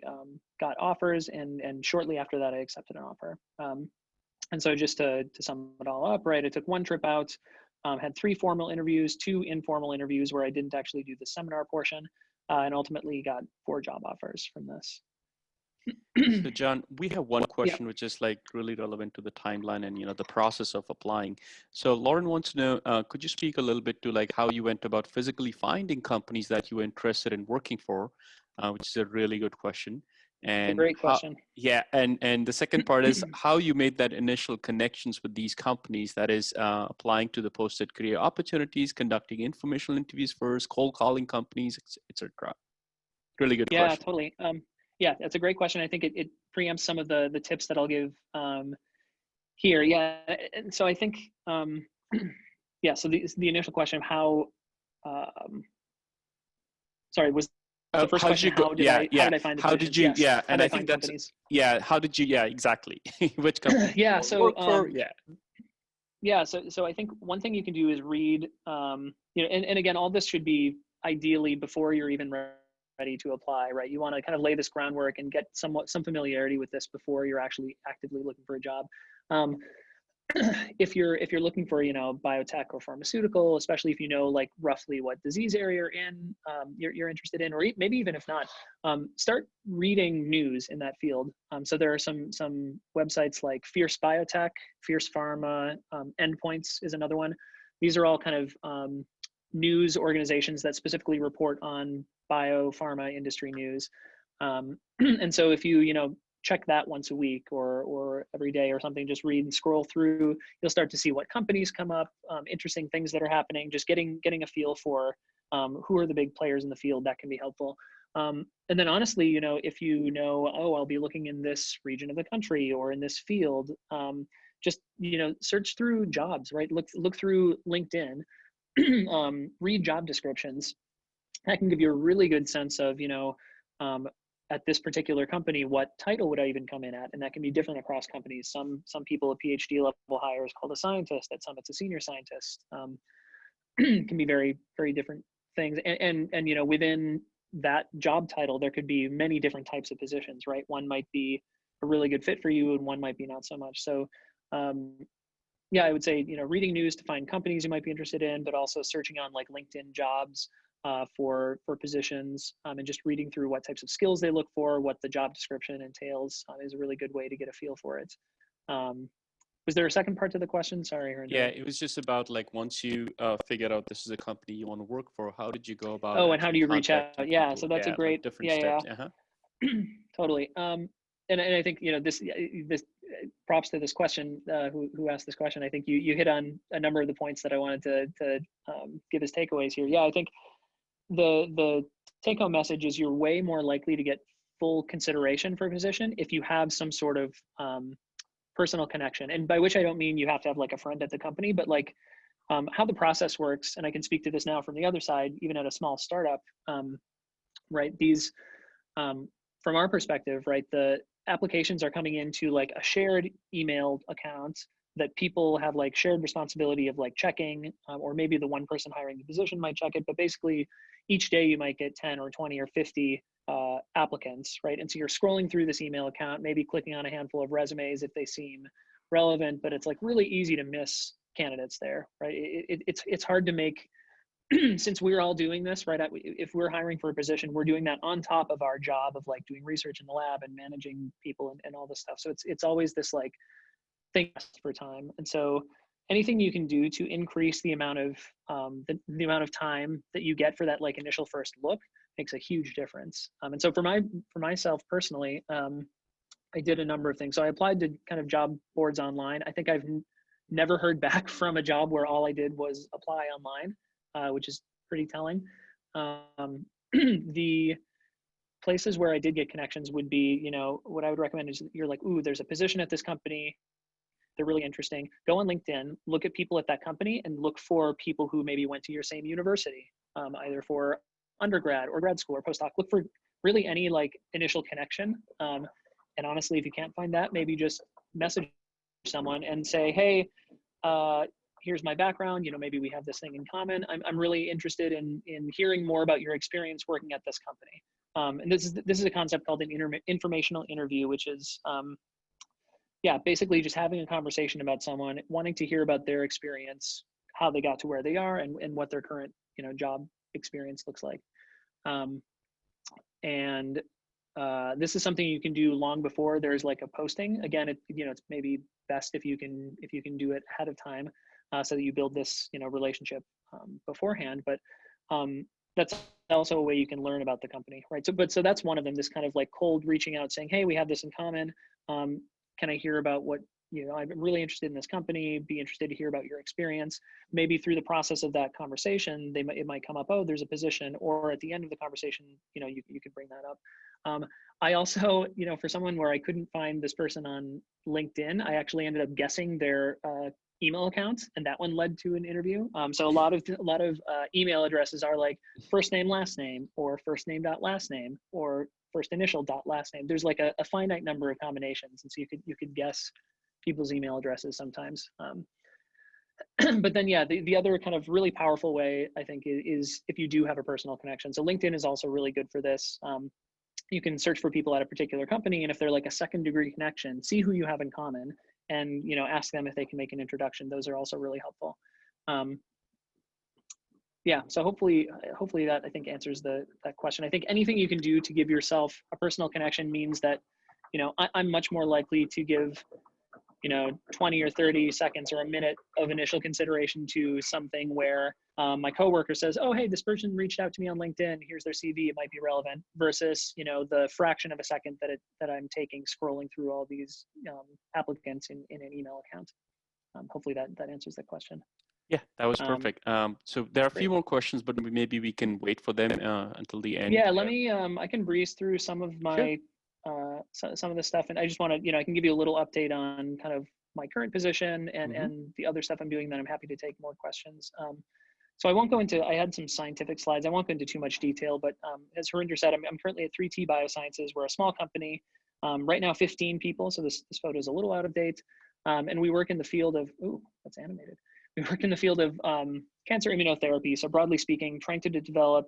got offers, and shortly after that, I accepted an offer. And so just to sum it all up, right, I took one trip out, had 3 formal interviews, 2 informal interviews where I didn't actually do the seminar portion, and ultimately got 4 job offers from this. So John, we have one question, Yeah. which is like really relevant to the timeline and the process of applying. So Lauren wants to know, could you speak a little bit to like how you went about physically finding companies that you were interested in working for, which is a really good question. It's a And great question. and the second part is how you made that initial connections with these companies, that is applying to the posted career opportunities, conducting informational interviews first, cold calling companies, etc. Really good Yeah, question. totally. Yeah, that's a great question. I think it preempts some of the tips that I'll give here. Yeah, and so I think, yeah, so the initial question of how, sorry, was the first How did question, you go? how did I find the How did positions? you? Yes. Yeah, How and did I I think find that's companies? How did you? Yeah, exactly. Which company did Yeah, you so work for? Yeah. yeah, so I think one thing you can do is read, and again, all this should be ideally before you're even ready to apply, right? You want to kind of lay this groundwork and get some familiarity with this before you're actually actively looking for a job. If you're looking for biotech or pharmaceutical, especially if you know like roughly what disease area you're in, you're interested in, or maybe even if not, start reading news in that field. So there are some websites like Fierce Biotech, Fierce Pharma, Endpoints is another one. These are all kind of news organizations that specifically report on biopharma industry news. And so if you check that once a week or every day or something, just read and scroll through, you'll start to see what companies come up, interesting things that are happening, just getting a feel for who are the big players in the field. That can be helpful. And then honestly, if oh, I'll be looking in this region of the country or in this field, just, search through jobs, right? Look through LinkedIn, read job descriptions. That can give you a really good sense of, at this particular company, what title would I even come in at? And that can be different across companies. Some people, a PhD level hire is called a scientist. At some, it's a senior scientist. Can be very, very different things. And within that job title, there could be many different types of positions, right? One might be a really good fit for you and one might be not so much. So yeah, I would say, reading news to find companies you might be interested in, but also searching on like LinkedIn jobs for positions, and just reading through what types of skills they look for, what the job description entails, is a really good way to get a feel for it. Was there a second part to the question? Sorry, Harinder. Yeah, it was just about like once you figured out this is a company you want to work for, how did you go about Oh, and how do you reach out? contacting Yeah, people? so that's a Like great, different steps. Uh-huh. Totally. And I think, this props to this question, who asked this question. I think you hit on a number of the points that I wanted to give as takeaways here. Yeah, I think the take home message is you're way more likely to get full consideration for a position if you have some sort of personal connection. And by which I don't mean you have to have like a friend at the company, but like how the process works. And I can speak to this now from the other side, even at a small startup, right? These, from our perspective, right, the applications are coming into like a shared email account that people have like shared responsibility of like checking, or maybe the one person hiring the position might check it, but basically each day you might get 10 or 20 or 50 applicants, right? And so you're scrolling through this email account, maybe clicking on a handful of resumes if they seem relevant, but it's like really easy to miss candidates there, right? It's hard to make, since we're all doing this, right? If we're hiring for a position, we're doing that on top of our job of like doing research in the lab and managing people and all this stuff. So it's always this like thing for time. And so anything you can do to increase the amount of the amount of time that you get for that like initial first look makes a huge difference. And so for myself personally, I did a number of things. So I applied to kind of job boards online. I think I've never heard back from a job where all I did was apply online, which is pretty telling. The places where I did get connections would be, what I would recommend is you're like, ooh, there's a position at this company. They're really interesting. Go on LinkedIn, look at people at that company and look for people who maybe went to your same university, either for undergrad or grad school or postdoc. Look for really any like initial connection. And honestly, if you can't find that, maybe just message someone and say, hey, here's my background. Maybe we have this thing in common. I'm really interested in hearing more about your experience working at this company. And this is a concept called an informational interview, which is, basically just having a conversation about someone, wanting to hear about their experience, how they got to where they are, and what their current, job experience looks like. This is something you can do long before there's like a posting. Again, it's maybe best if you can do it ahead of time, so that you build this, relationship beforehand. But that's also a way you can learn about the company, right? So that's one of them. This kind of like cold reaching out, saying, hey, we have this in common. Can I hear about what, I'm really interested in this company, be interested to hear about your experience. Maybe through the process of that conversation, it might come up, oh, there's a position, or at the end of the conversation, you could bring that up. I also, for someone where I couldn't find this person on LinkedIn, I actually ended up guessing their email accounts, and that one led to an interview. So a lot of email addresses are like first name, last name, or first name dot last name, or first initial dot last name. There's like a finite number of combinations, and so you could guess people's email addresses sometimes. But then, the other kind of really powerful way, I think, is if you do have a personal connection. So LinkedIn is also really good for this. You can search for people at a particular company, and if they're like a second degree connection, see who you have in common, and ask them if they can make an introduction. Those are also really helpful. So hopefully that, I think, answers that question. I think anything you can do to give yourself a personal connection means that, I'm much more likely to give 20 or 30 seconds or a minute of initial consideration to something where my coworker says, oh, hey, this person reached out to me on LinkedIn, here's their CV, it might be relevant, versus the fraction of a second that I'm taking scrolling through all these applicants in an email account. Hopefully that answers the question. Yeah, that was perfect. So there are a few Great. more questions, but maybe we can wait for them until the end. Yeah, let me, I can breeze through some of my, some of the stuff, and I just want to, I can give you a little update on kind of my current position and the other stuff I'm doing. Then I'm happy to take more questions. So I won't go into, I had some scientific slides. I won't go into too much detail, but as Harinder said, I'm currently at 3T BioSciences. We're a small company. Right now, 15 people. So this photo is a little out of date. And we work in the field of, ooh, that's animated. we work in the field of cancer immunotherapy. So broadly speaking, trying to develop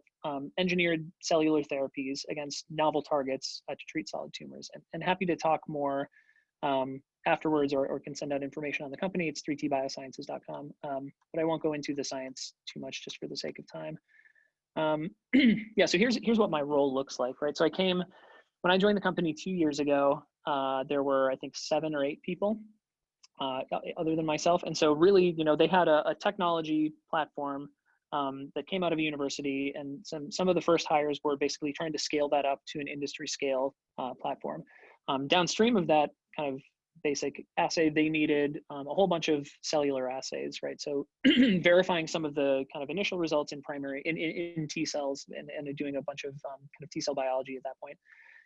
engineered cellular therapies against novel targets to treat solid tumors. And happy to talk more afterwards, or can send out information on the company. It's 3tbiosciences.com. But I won't go into the science too much just for the sake of time. Yeah, so here's what my role looks like, right? So when I joined the company 2 years ago, there were, I think, 7 or 8 people other than myself. And so really, they had a technology platform that came out of a university, and some of the first hires were basically trying to scale that up to an industry scale platform. Downstream of that kind of basic assay, they needed a whole bunch of cellular assays, right? So verifying some of the kind of initial results in T cells, and doing a bunch of kind of T cell biology at that point.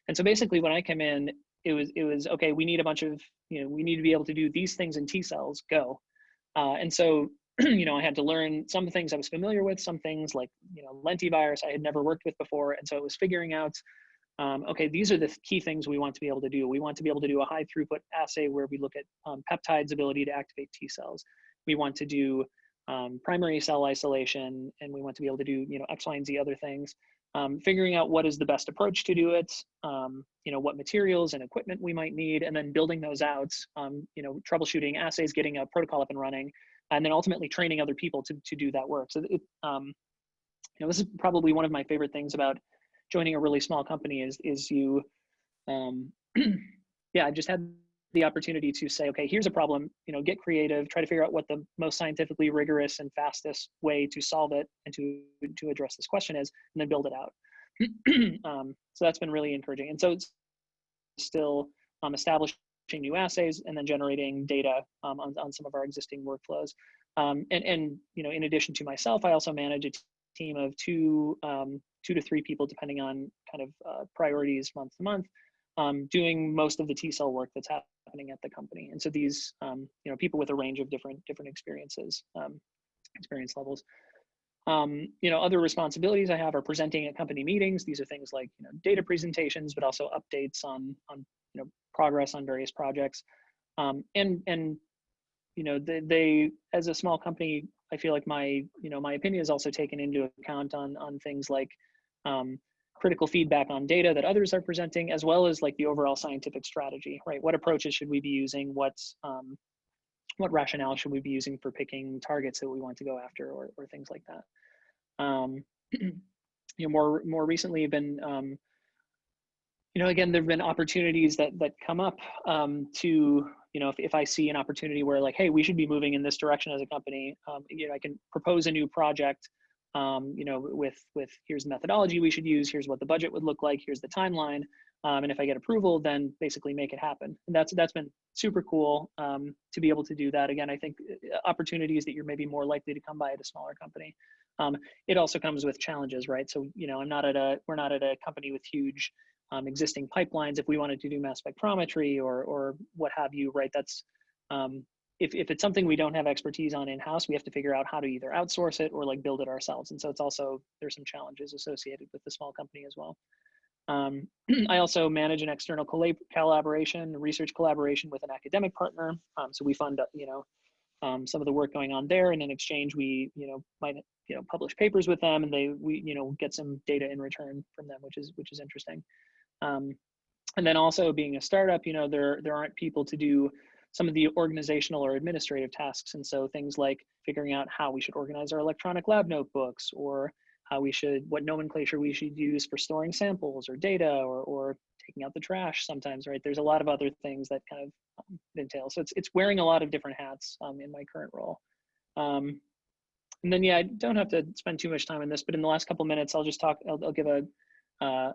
And so basically when I came in, it was okay, we need a bunch of, we need to be able to do these things in T cells, go. And so, I had to learn some things I was familiar with, some things like, lentivirus I had never worked with before. And so it was figuring out, okay, these are the key things we want to be able to do. We want to be able to do a high throughput assay where we look at peptides' ability to activate T cells. We want to do primary cell isolation, and we want to be able to do, X, Y, and Z other things. Figuring out what is the best approach to do it, what materials and equipment we might need, and then building those out, troubleshooting assays, getting a protocol up and running, and then ultimately training other people to do that work. So this is probably one of my favorite things about joining a really small company is you, I just had the opportunity to say, okay, here's a problem, get creative, try to figure out what the most scientifically rigorous and fastest way to solve it and to address this question is, and then build it out. So that's been really encouraging. And so it's still establishing new assays and then generating data on some of our existing workflows. And in addition to myself, I also manage a team of 2 to 3 people, depending on kind of priorities month to month, doing most of the T cell work that's happening at the company. And so these, people with a range of different experiences, experience levels. Other responsibilities I have are presenting at company meetings. These are things like, data presentations, but also updates on progress on various projects. They, as a small company, I feel like my opinion is also taken into account on things like critical feedback on data that others are presenting, as well as like the overall scientific strategy, right? What approaches should we be using? What rationale should we be using for picking targets that we want to go after, or things like that. More recently have been, again, there've been opportunities that come up to, if I see an opportunity where like, hey, we should be moving in this direction as a company, I can propose a new project, with here's the methodology we should use, here's what the budget would look like, here's the timeline. And if I get approval, then basically make it happen. And that's been super cool to be able to do that. Again, I think opportunities that you're maybe more likely to come by at a smaller company. It also comes with challenges, right? So, we're not at a company with huge existing pipelines. If we wanted to do mass spectrometry or what have you, right? That's, if it's something we don't have expertise on in-house, we have to figure out how to either outsource it or like build it ourselves. And so it's also, there's some challenges associated with the small company as well. I also manage an external research collaboration with an academic partner. So we fund, some of the work going on there, and in exchange, we, might, publish papers with them, and we get some data in return from them, which is interesting. And then also being a startup, there aren't people to do some of the organizational or administrative tasks. And so things like figuring out how we should organize our electronic lab notebooks, or what nomenclature we should use for storing samples or data, or taking out the trash sometimes, right? There's a lot of other things that kind of entail. So it's wearing a lot of different hats in my current role. And then, I don't have to spend too much time on this, but in the last couple minutes, I'll just I'll give a a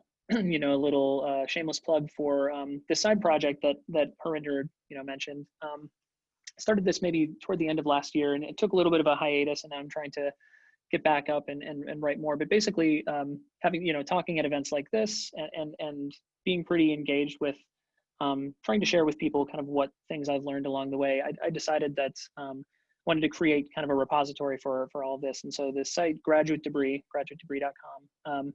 little shameless plug for this side project that Harinder mentioned. Started this maybe toward the end of last year, and it took a little bit of a hiatus, and now I'm trying to get back up and write more. But basically, having talking at events like this, and being pretty engaged with trying to share with people kind of what things I've learned along the way. I decided that wanted to create kind of a repository for all of this, and so this site, graduatedebris.com.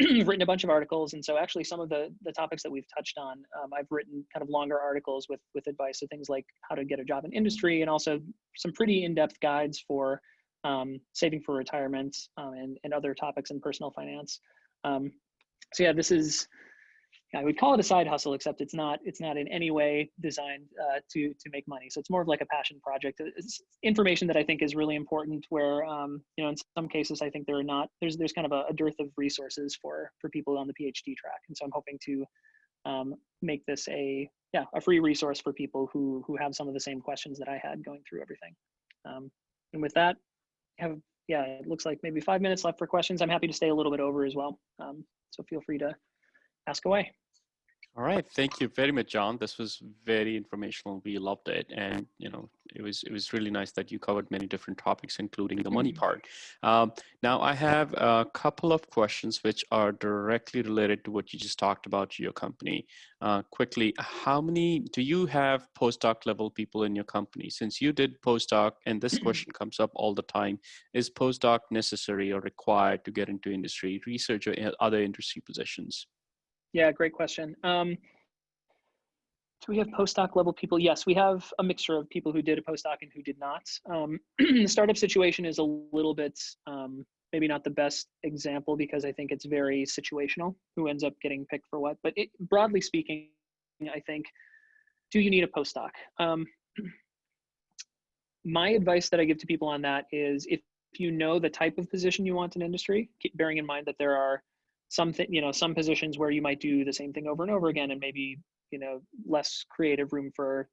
written a bunch of articles. And so actually some of the topics that we've touched on, I've written kind of longer articles with advice. So things like how to get a job in industry, and also some pretty in-depth guides for saving for retirement, and other topics in personal finance. So yeah, this is, I would call it a side hustle, except it's not in any way designed to make money. So it's more of like a passion project. It's information that I think is really important, where in some cases I think there's kind of a dearth of resources for people on the PhD track. And so I'm hoping to make this a free resource for people who have some of the same questions that I had going through everything. And with that, it looks like maybe 5 minutes left for questions. I'm happy to stay a little bit over as well. So feel free to ask away. All right, thank you very much, John. This was very informational. We loved it, and it was really nice that you covered many different topics, including the money part. Now, I have a couple of questions which are directly related to what you just talked about to your company. Quickly, how many do you have postdoc level people in your company? Since you did postdoc, and this question comes up all the time: is postdoc necessary or required to get into industry, research, or other industry positions? Yeah, great question. Do we have postdoc level people? Yes, we have a mixture of people who did a postdoc and who did not. The startup situation is a little bit, maybe not the best example, because I think it's very situational, who ends up getting picked for what. But broadly speaking, I think, do you need a postdoc? My advice that I give to people on that is, if you know the type of position you want in industry, keep bearing in mind that there are some positions where you might do the same thing over and over again, and maybe less room for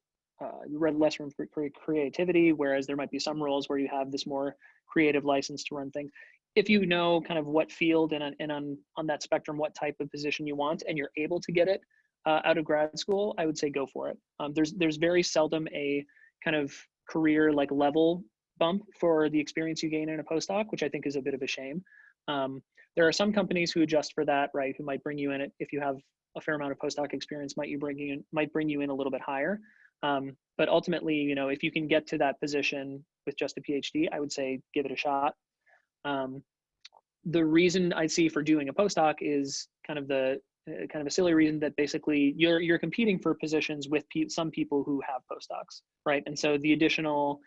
creativity, whereas there might be some roles where you have this more creative license to run things. If you know kind of what field and on that spectrum what type of position you want, and you're able to get it out of grad school, I would say go for it. There's very seldom a kind of career like level bump for the experience you gain in a postdoc, which I think is a bit of a shame. There are some companies who adjust for that, right? Who might bring you in, if you have a fair amount of postdoc experience, might bring you in a little bit higher. But ultimately, if you can get to that position with just a PhD, I would say give it a shot. The reason I see for doing a postdoc is kind of a silly reason, that basically you're competing for positions with some people who have postdocs, right? And so the additional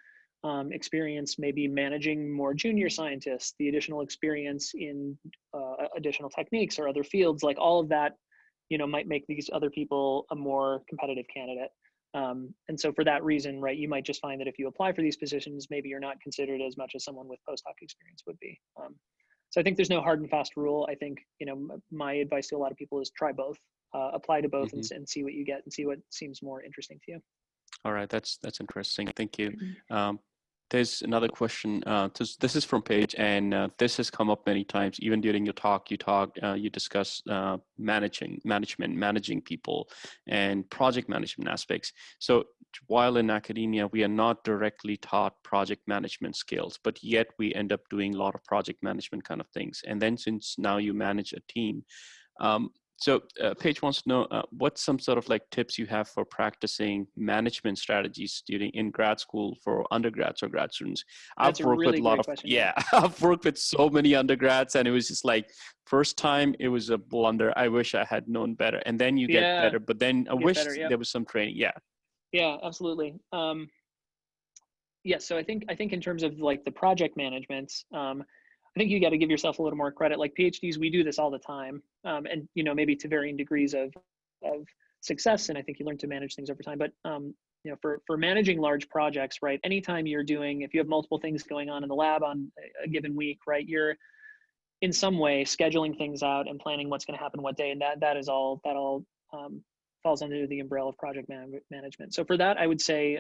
experience, maybe managing more junior scientists, the additional experience in additional techniques or other fields, like all of that, might make these other people a more competitive candidate. And so for that reason, right, you might just find that if you apply for these positions, maybe you're not considered as much as someone with postdoc experience would be. So I think there's no hard and fast rule. I think, my advice to a lot of people is try both, apply to both, and see what you get, and see what seems more interesting to you. All right, that's interesting. Thank you. There's another question. This is from Paige, and this has come up many times. Even during your talk, you discuss managing people, and project management aspects. So while in academia, we are not directly taught project management skills, but yet we end up doing a lot of project management kind of things. And then since now you manage a team, so Paige wants to know what's some sort of like tips you have for practicing management strategies in grad school for undergrads or grad students. That's I've worked really with a lot of question, I've worked with so many undergrads, and it was just like first time it was a blunder. I wish I had known better, and then you get better, but then I wish there was some training. Yeah, absolutely. Yes, so I think in terms of like the project management, I think you got to give yourself a little more credit. Like PhDs, we do this all the time, and maybe to varying degrees of success. And I think you learn to manage things over time. But for managing large projects, right? Anytime if you have multiple things going on in the lab on a given week, right? You're in some way scheduling things out and planning what's going to happen what day, and that all falls under the umbrella of project management. So for that, I would say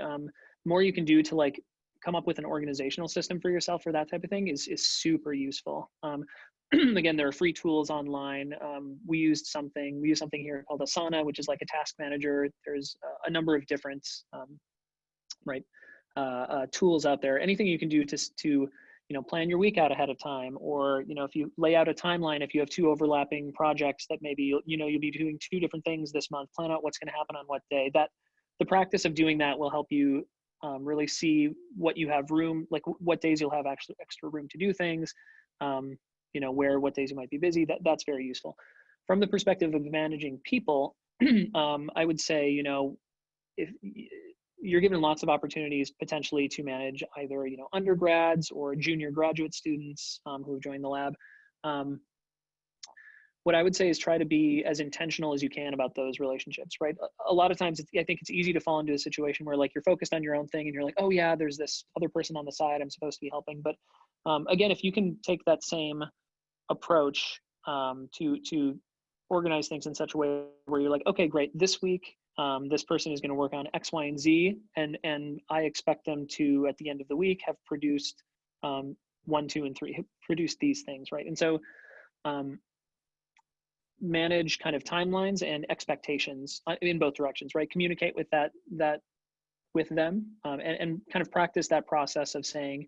more you can do to like come up with an organizational system for yourself for that type of thing is super useful. Again, there are free tools online. We use something here called Asana, which is like a task manager. There's a number of different tools out there. Anything you can do to plan your week out ahead of time, or if you lay out a timeline, if you have two overlapping projects that maybe you'll be doing two different things this month, plan out what's going to happen on what day. That the practice of doing that will help you really see what you have room, like what days you'll have actually extra room to do things, what days you might be busy. That's very useful. From the perspective of managing people, I would say, if you're given lots of opportunities potentially to manage either, undergrads or junior graduate students who have joined the lab. What I would say is try to be as intentional as you can about those relationships, right? A lot of times, I think it's easy to fall into a situation where like you're focused on your own thing and you're like, oh yeah, there's this other person on the side I'm supposed to be helping. But again, if you can take that same approach to organize things in such a way where you're like, okay, great, this week, this person is going to work on X, Y, and Z, and I expect them to, at the end of the week, have produced 1, 2, and 3, produced these things, right? And so manage kind of timelines and expectations in both directions, right? Communicate with that with them, and kind of practice that process of saying,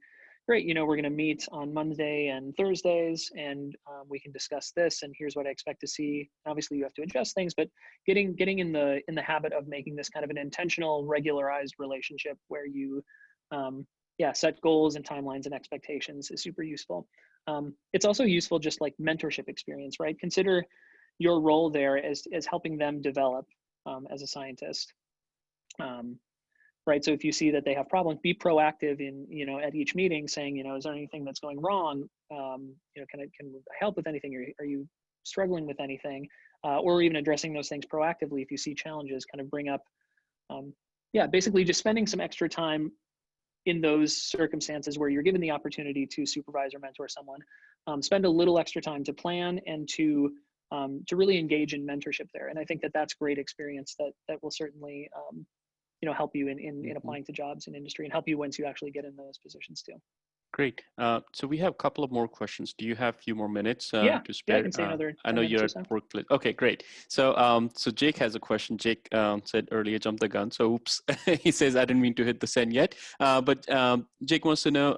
great, we're going to meet on Monday and Thursdays, and we can discuss this, and here's what I expect to see. Obviously, you have to adjust things, but getting in the habit of making this kind of an intentional, regularized relationship where you, set goals and timelines and expectations is super useful. It's also useful just like mentorship experience, right? Consider your role there as helping them develop as a scientist. Right. So if you see that they have problems, be proactive in, at each meeting saying, is there anything that's going wrong? Can I help with anything? Are you struggling with anything? Or even addressing those things proactively. If you see challenges, kind of bring up, basically just spending some extra time in those circumstances where you're given the opportunity to supervise or mentor someone. Spend a little extra time to plan and to really engage in mentorship there. And I think that that's great experience that will certainly, help you in applying to jobs in industry and help you once you actually get in those positions too. Great. So we have a couple of more questions. Do you have a few more minutes to spare? Yeah, I can say another 10 I know you're minutes at or so. work. Okay, great. So so Jake has a question. Jake said earlier, jump the gun. So oops, he says, I didn't mean to hit the send yet. But Jake wants to know,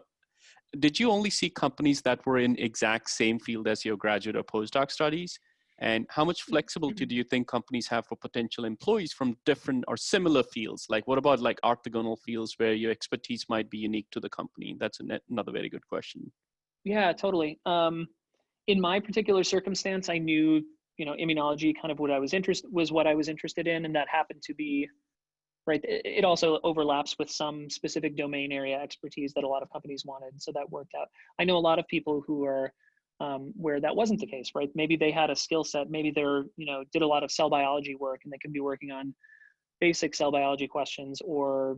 did you only see companies that were in exact same field as your graduate or postdoc studies? And how much flexibility do you think companies have for potential employees from different or similar fields? Like what about like orthogonal fields where your expertise might be unique to the company? That's another very good question. Yeah, totally. In my particular circumstance, I knew, immunology kind of what I was interested in, and that happened to be, right. It also overlaps with some specific domain area expertise that a lot of companies wanted, so that worked out. I know a lot of people who are where that wasn't the case, right? Maybe they had a skill set, maybe they're, did a lot of cell biology work and they can be working on basic cell biology questions or,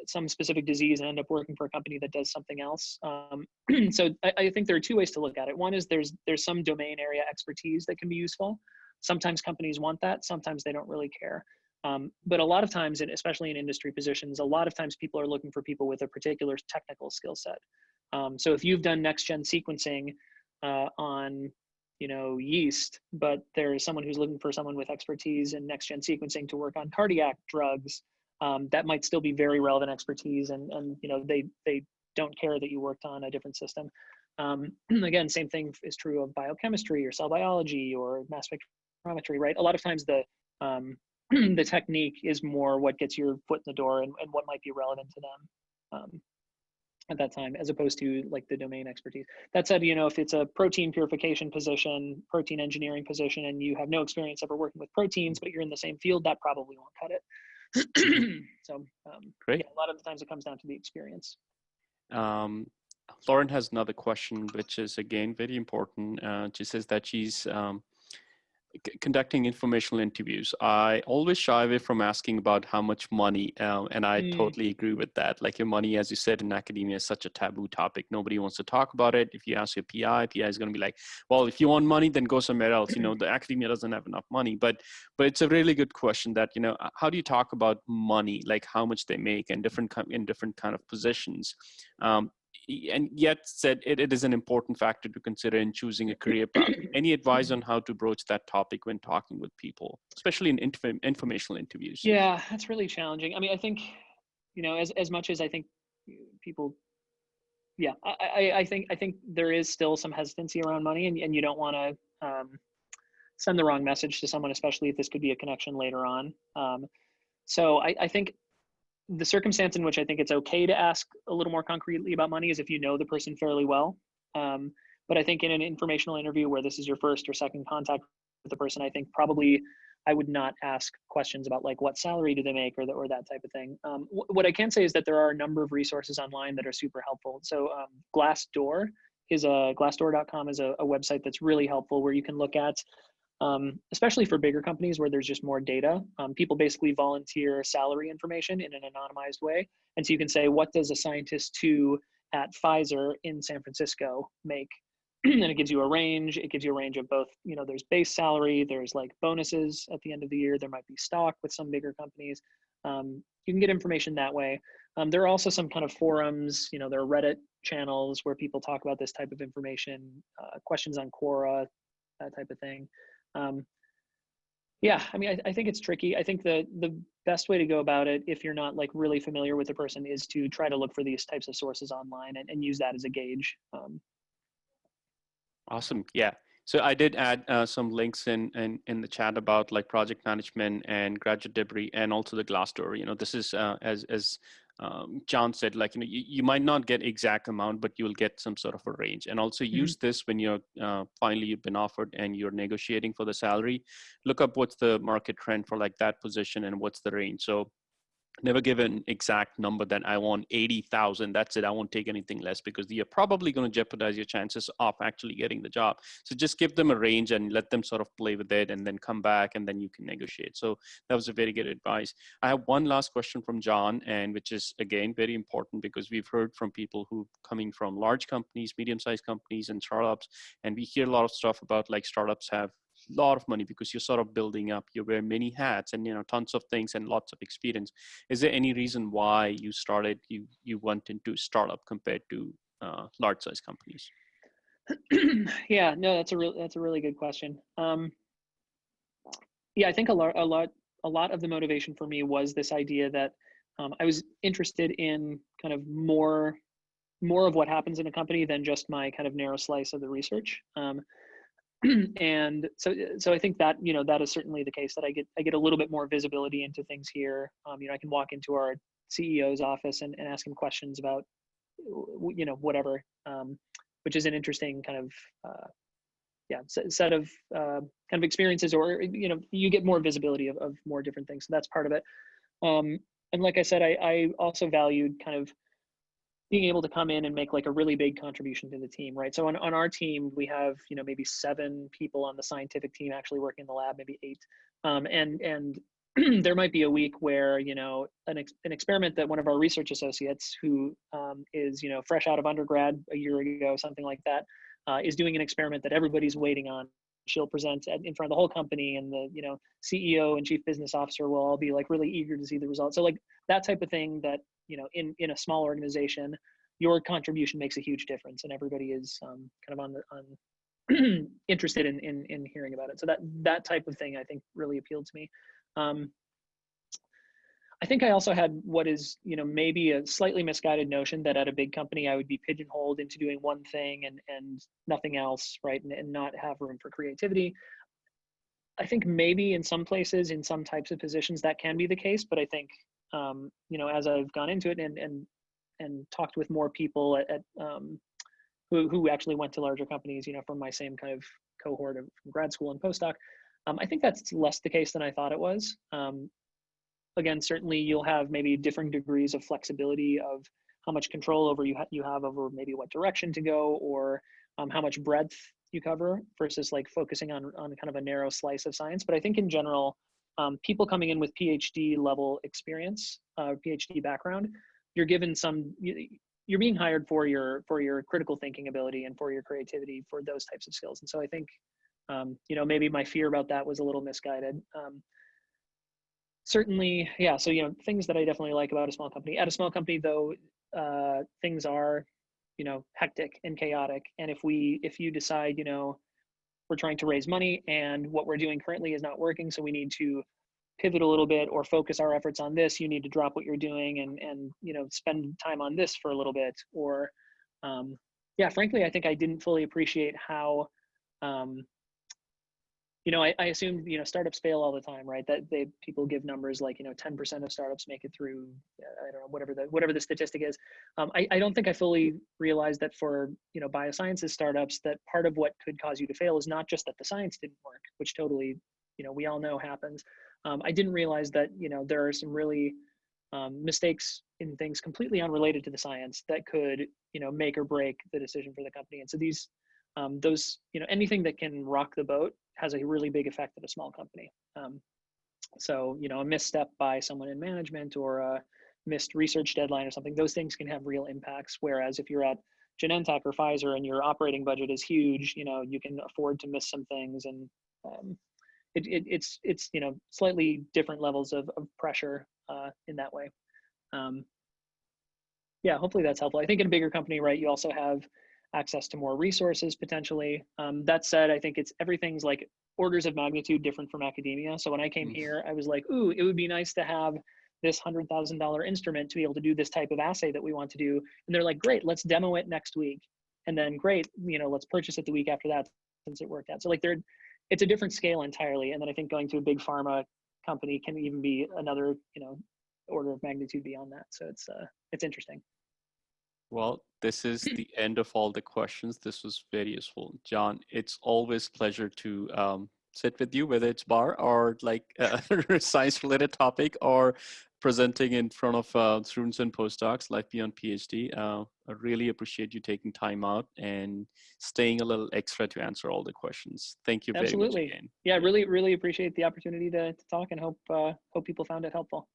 some specific disease and end up working for a company that does something else. So I think there are two ways to look at it. One is there's some domain area expertise that can be useful. Sometimes companies want that, sometimes they don't really care. But a lot of times, especially in industry positions, a lot of times people are looking for people with a particular technical skill set. So if you've done next-gen sequencing on yeast, but there's someone who's looking for someone with expertise in next-gen sequencing to work on cardiac drugs, that might still be very relevant expertise, and they don't care that you worked on a different system. Again, same thing is true of biochemistry or cell biology or mass spectrometry, right? A lot of times the the technique is more what gets your foot in the door and what might be relevant to them at that time, as opposed to like the domain expertise. That said, if it's a protein purification position, protein engineering position, and you have no experience ever working with proteins, but you're in the same field, that probably won't cut it. So Great. a lot of the times it comes down to the experience. Lauren has another question, which is again very important. She says that she's conducting informational interviews. I always shy away from asking about how much money, and I totally agree with that. Like your money, as you said, in academia is such a taboo topic. Nobody wants to talk about it. If you ask your PI is going to be like, well, if you want money, then go somewhere else. The academia doesn't have enough money. But it's a really good question that, how do you talk about money, like how much they make and different kind of positions? And yet said it is an important factor to consider in choosing a career path. Any advice on how to broach that topic when talking with people, especially in informational interviews? Yeah, that's really challenging. I mean, I think, as much as I think people, I think there is still some hesitancy around money, and you don't want to send the wrong message to someone, especially if this could be a connection later on. So I think the circumstance in which I think it's okay to ask a little more concretely about money is if you know the person fairly well. But I think in an informational interview where this is your first or second contact with the person, I think probably I would not ask questions about like what salary do they make or that type of thing. What I can say is that there are a number of resources online that are super helpful. So Glassdoor.com is a website that's really helpful where you can look at, especially for bigger companies where there's just more data, people basically volunteer salary information in an anonymized way. And so you can say, what does a scientist two at Pfizer in San Francisco make? And it gives you a range. It gives you a range of both, there's base salary, there's like bonuses at the end of the year. There might be stock with some bigger companies. You can get information that way. There are also some kind of forums, there are Reddit channels where people talk about this type of information, questions on Quora, that type of thing. Yeah, I mean, I think it's tricky. I think the best way to go about it, if you're not like really familiar with the person, is to try to look for these types of sources online and use that as a gauge. Awesome. Yeah. So I did add some links in the chat about like project management and graduate debris, and also the Glassdoor. This is as John said, like you might not get exact amount, but you'll get some sort of a range. And also use this when you're finally you've been offered and you're negotiating for the salary. Look up what's the market trend for like that position and what's the range. So never give an exact number that I want 80,000. That's it. I won't take anything less, because you're probably going to jeopardize your chances of actually getting the job. So just give them a range and let them sort of play with it, and then come back and then you can negotiate. So that was a very good advice. I have one last question from John, and which is again very important, because we've heard from people who coming from large companies, medium-sized companies, and startups, and we hear a lot of stuff about like startups have lot of money because you're sort of building up, you wear many hats and tons of things and lots of experience. Is there any reason why you went into startup compared to large size companies? Yeah, no, that's a really good question. Yeah, I think a lot of the motivation for me was this idea that I was interested in kind of more of what happens in a company than just my kind of narrow slice of the research. And so I think that that is certainly the case, that I get a little bit more visibility into things here. I can walk into our CEO's office and ask him questions about whatever, which is an interesting kind of set of kind of experiences, or you get more visibility of more different things. So that's part of it. And like I said, I also valued kind of being able to come in and make like a really big contribution to the team, right? So on our team, we have, maybe 7 people on the scientific team actually working in the lab, maybe 8. And there might be a week where, an experiment that one of our research associates who is, fresh out of undergrad a year ago, something like that, is doing an experiment that everybody's waiting on. She'll present in front of the whole company, and the, CEO and chief business officer will all be like really eager to see the results. So like that type of thing that, in a small organization, your contribution makes a huge difference, and everybody is kind of on interested in hearing about it. So that type of thing I think really appealed to me. I think I also had what is, maybe a slightly misguided notion that at a big company I would be pigeonholed into doing one thing and nothing else, right? And not have room for creativity. I think maybe in some places, in some types of positions, that can be the case. But I think, as I've gone into it and talked with more people at who actually went to larger companies, from my same kind of cohort of grad school and postdoc, I think that's less the case than I thought it was. Again, certainly you'll have maybe different degrees of flexibility of how much control over you have over maybe what direction to go, or how much breadth you cover, versus like focusing on kind of a narrow slice of science. But I think in general, people coming in with PhD level experience, PhD background, you're given you're being hired for your critical thinking ability and for your creativity, for those types of skills. And so I think, maybe my fear about that was a little misguided. Certainly, yeah. So, things that I definitely like about a small company. At a small company, though, things are, hectic and chaotic. And if you decide, we're trying to raise money and what we're doing currently is not working, so we need to pivot a little bit or focus our efforts on this, you need to drop what you're doing and spend time on this for a little bit. Or, frankly, I think I didn't fully appreciate how I assume, startups fail all the time, right? That people give numbers like, 10% of startups make it through, I don't know, whatever the statistic is. I don't think I fully realized that for, biosciences startups, that part of what could cause you to fail is not just that the science didn't work, which totally, we all know happens. I didn't realize that, there are some really mistakes in things completely unrelated to the science that could, make or break the decision for the company. And so those, anything that can rock the boat has a really big effect at a small company. So, a misstep by someone in management or a missed research deadline or something, those things can have real impacts. Whereas if you're at Genentech or Pfizer and your operating budget is huge, you can afford to miss some things. And it's slightly different levels of pressure in that way. Yeah, hopefully that's helpful. I think in a bigger company, right, you also have access to more resources potentially. That said, I think everything's like orders of magnitude different from academia. So when I came here, I was like, ooh, it would be nice to have this $100,000 instrument to be able to do this type of assay that we want to do. And they're like, great, let's demo it next week. And then great, let's purchase it the week after that since it worked out. So like it's a different scale entirely. And then I think going to a big pharma company can even be another, order of magnitude beyond that. So it's interesting. Well, this is the end of all the questions. This was very useful. John, it's always pleasure to sit with you, whether it's bar or like a science-related topic or presenting in front of students and postdocs, life beyond PhD. I really appreciate you taking time out and staying a little extra to answer all the questions. Thank you very much Absolutely. again. Yeah, really, really appreciate the opportunity to talk and hope people found it helpful.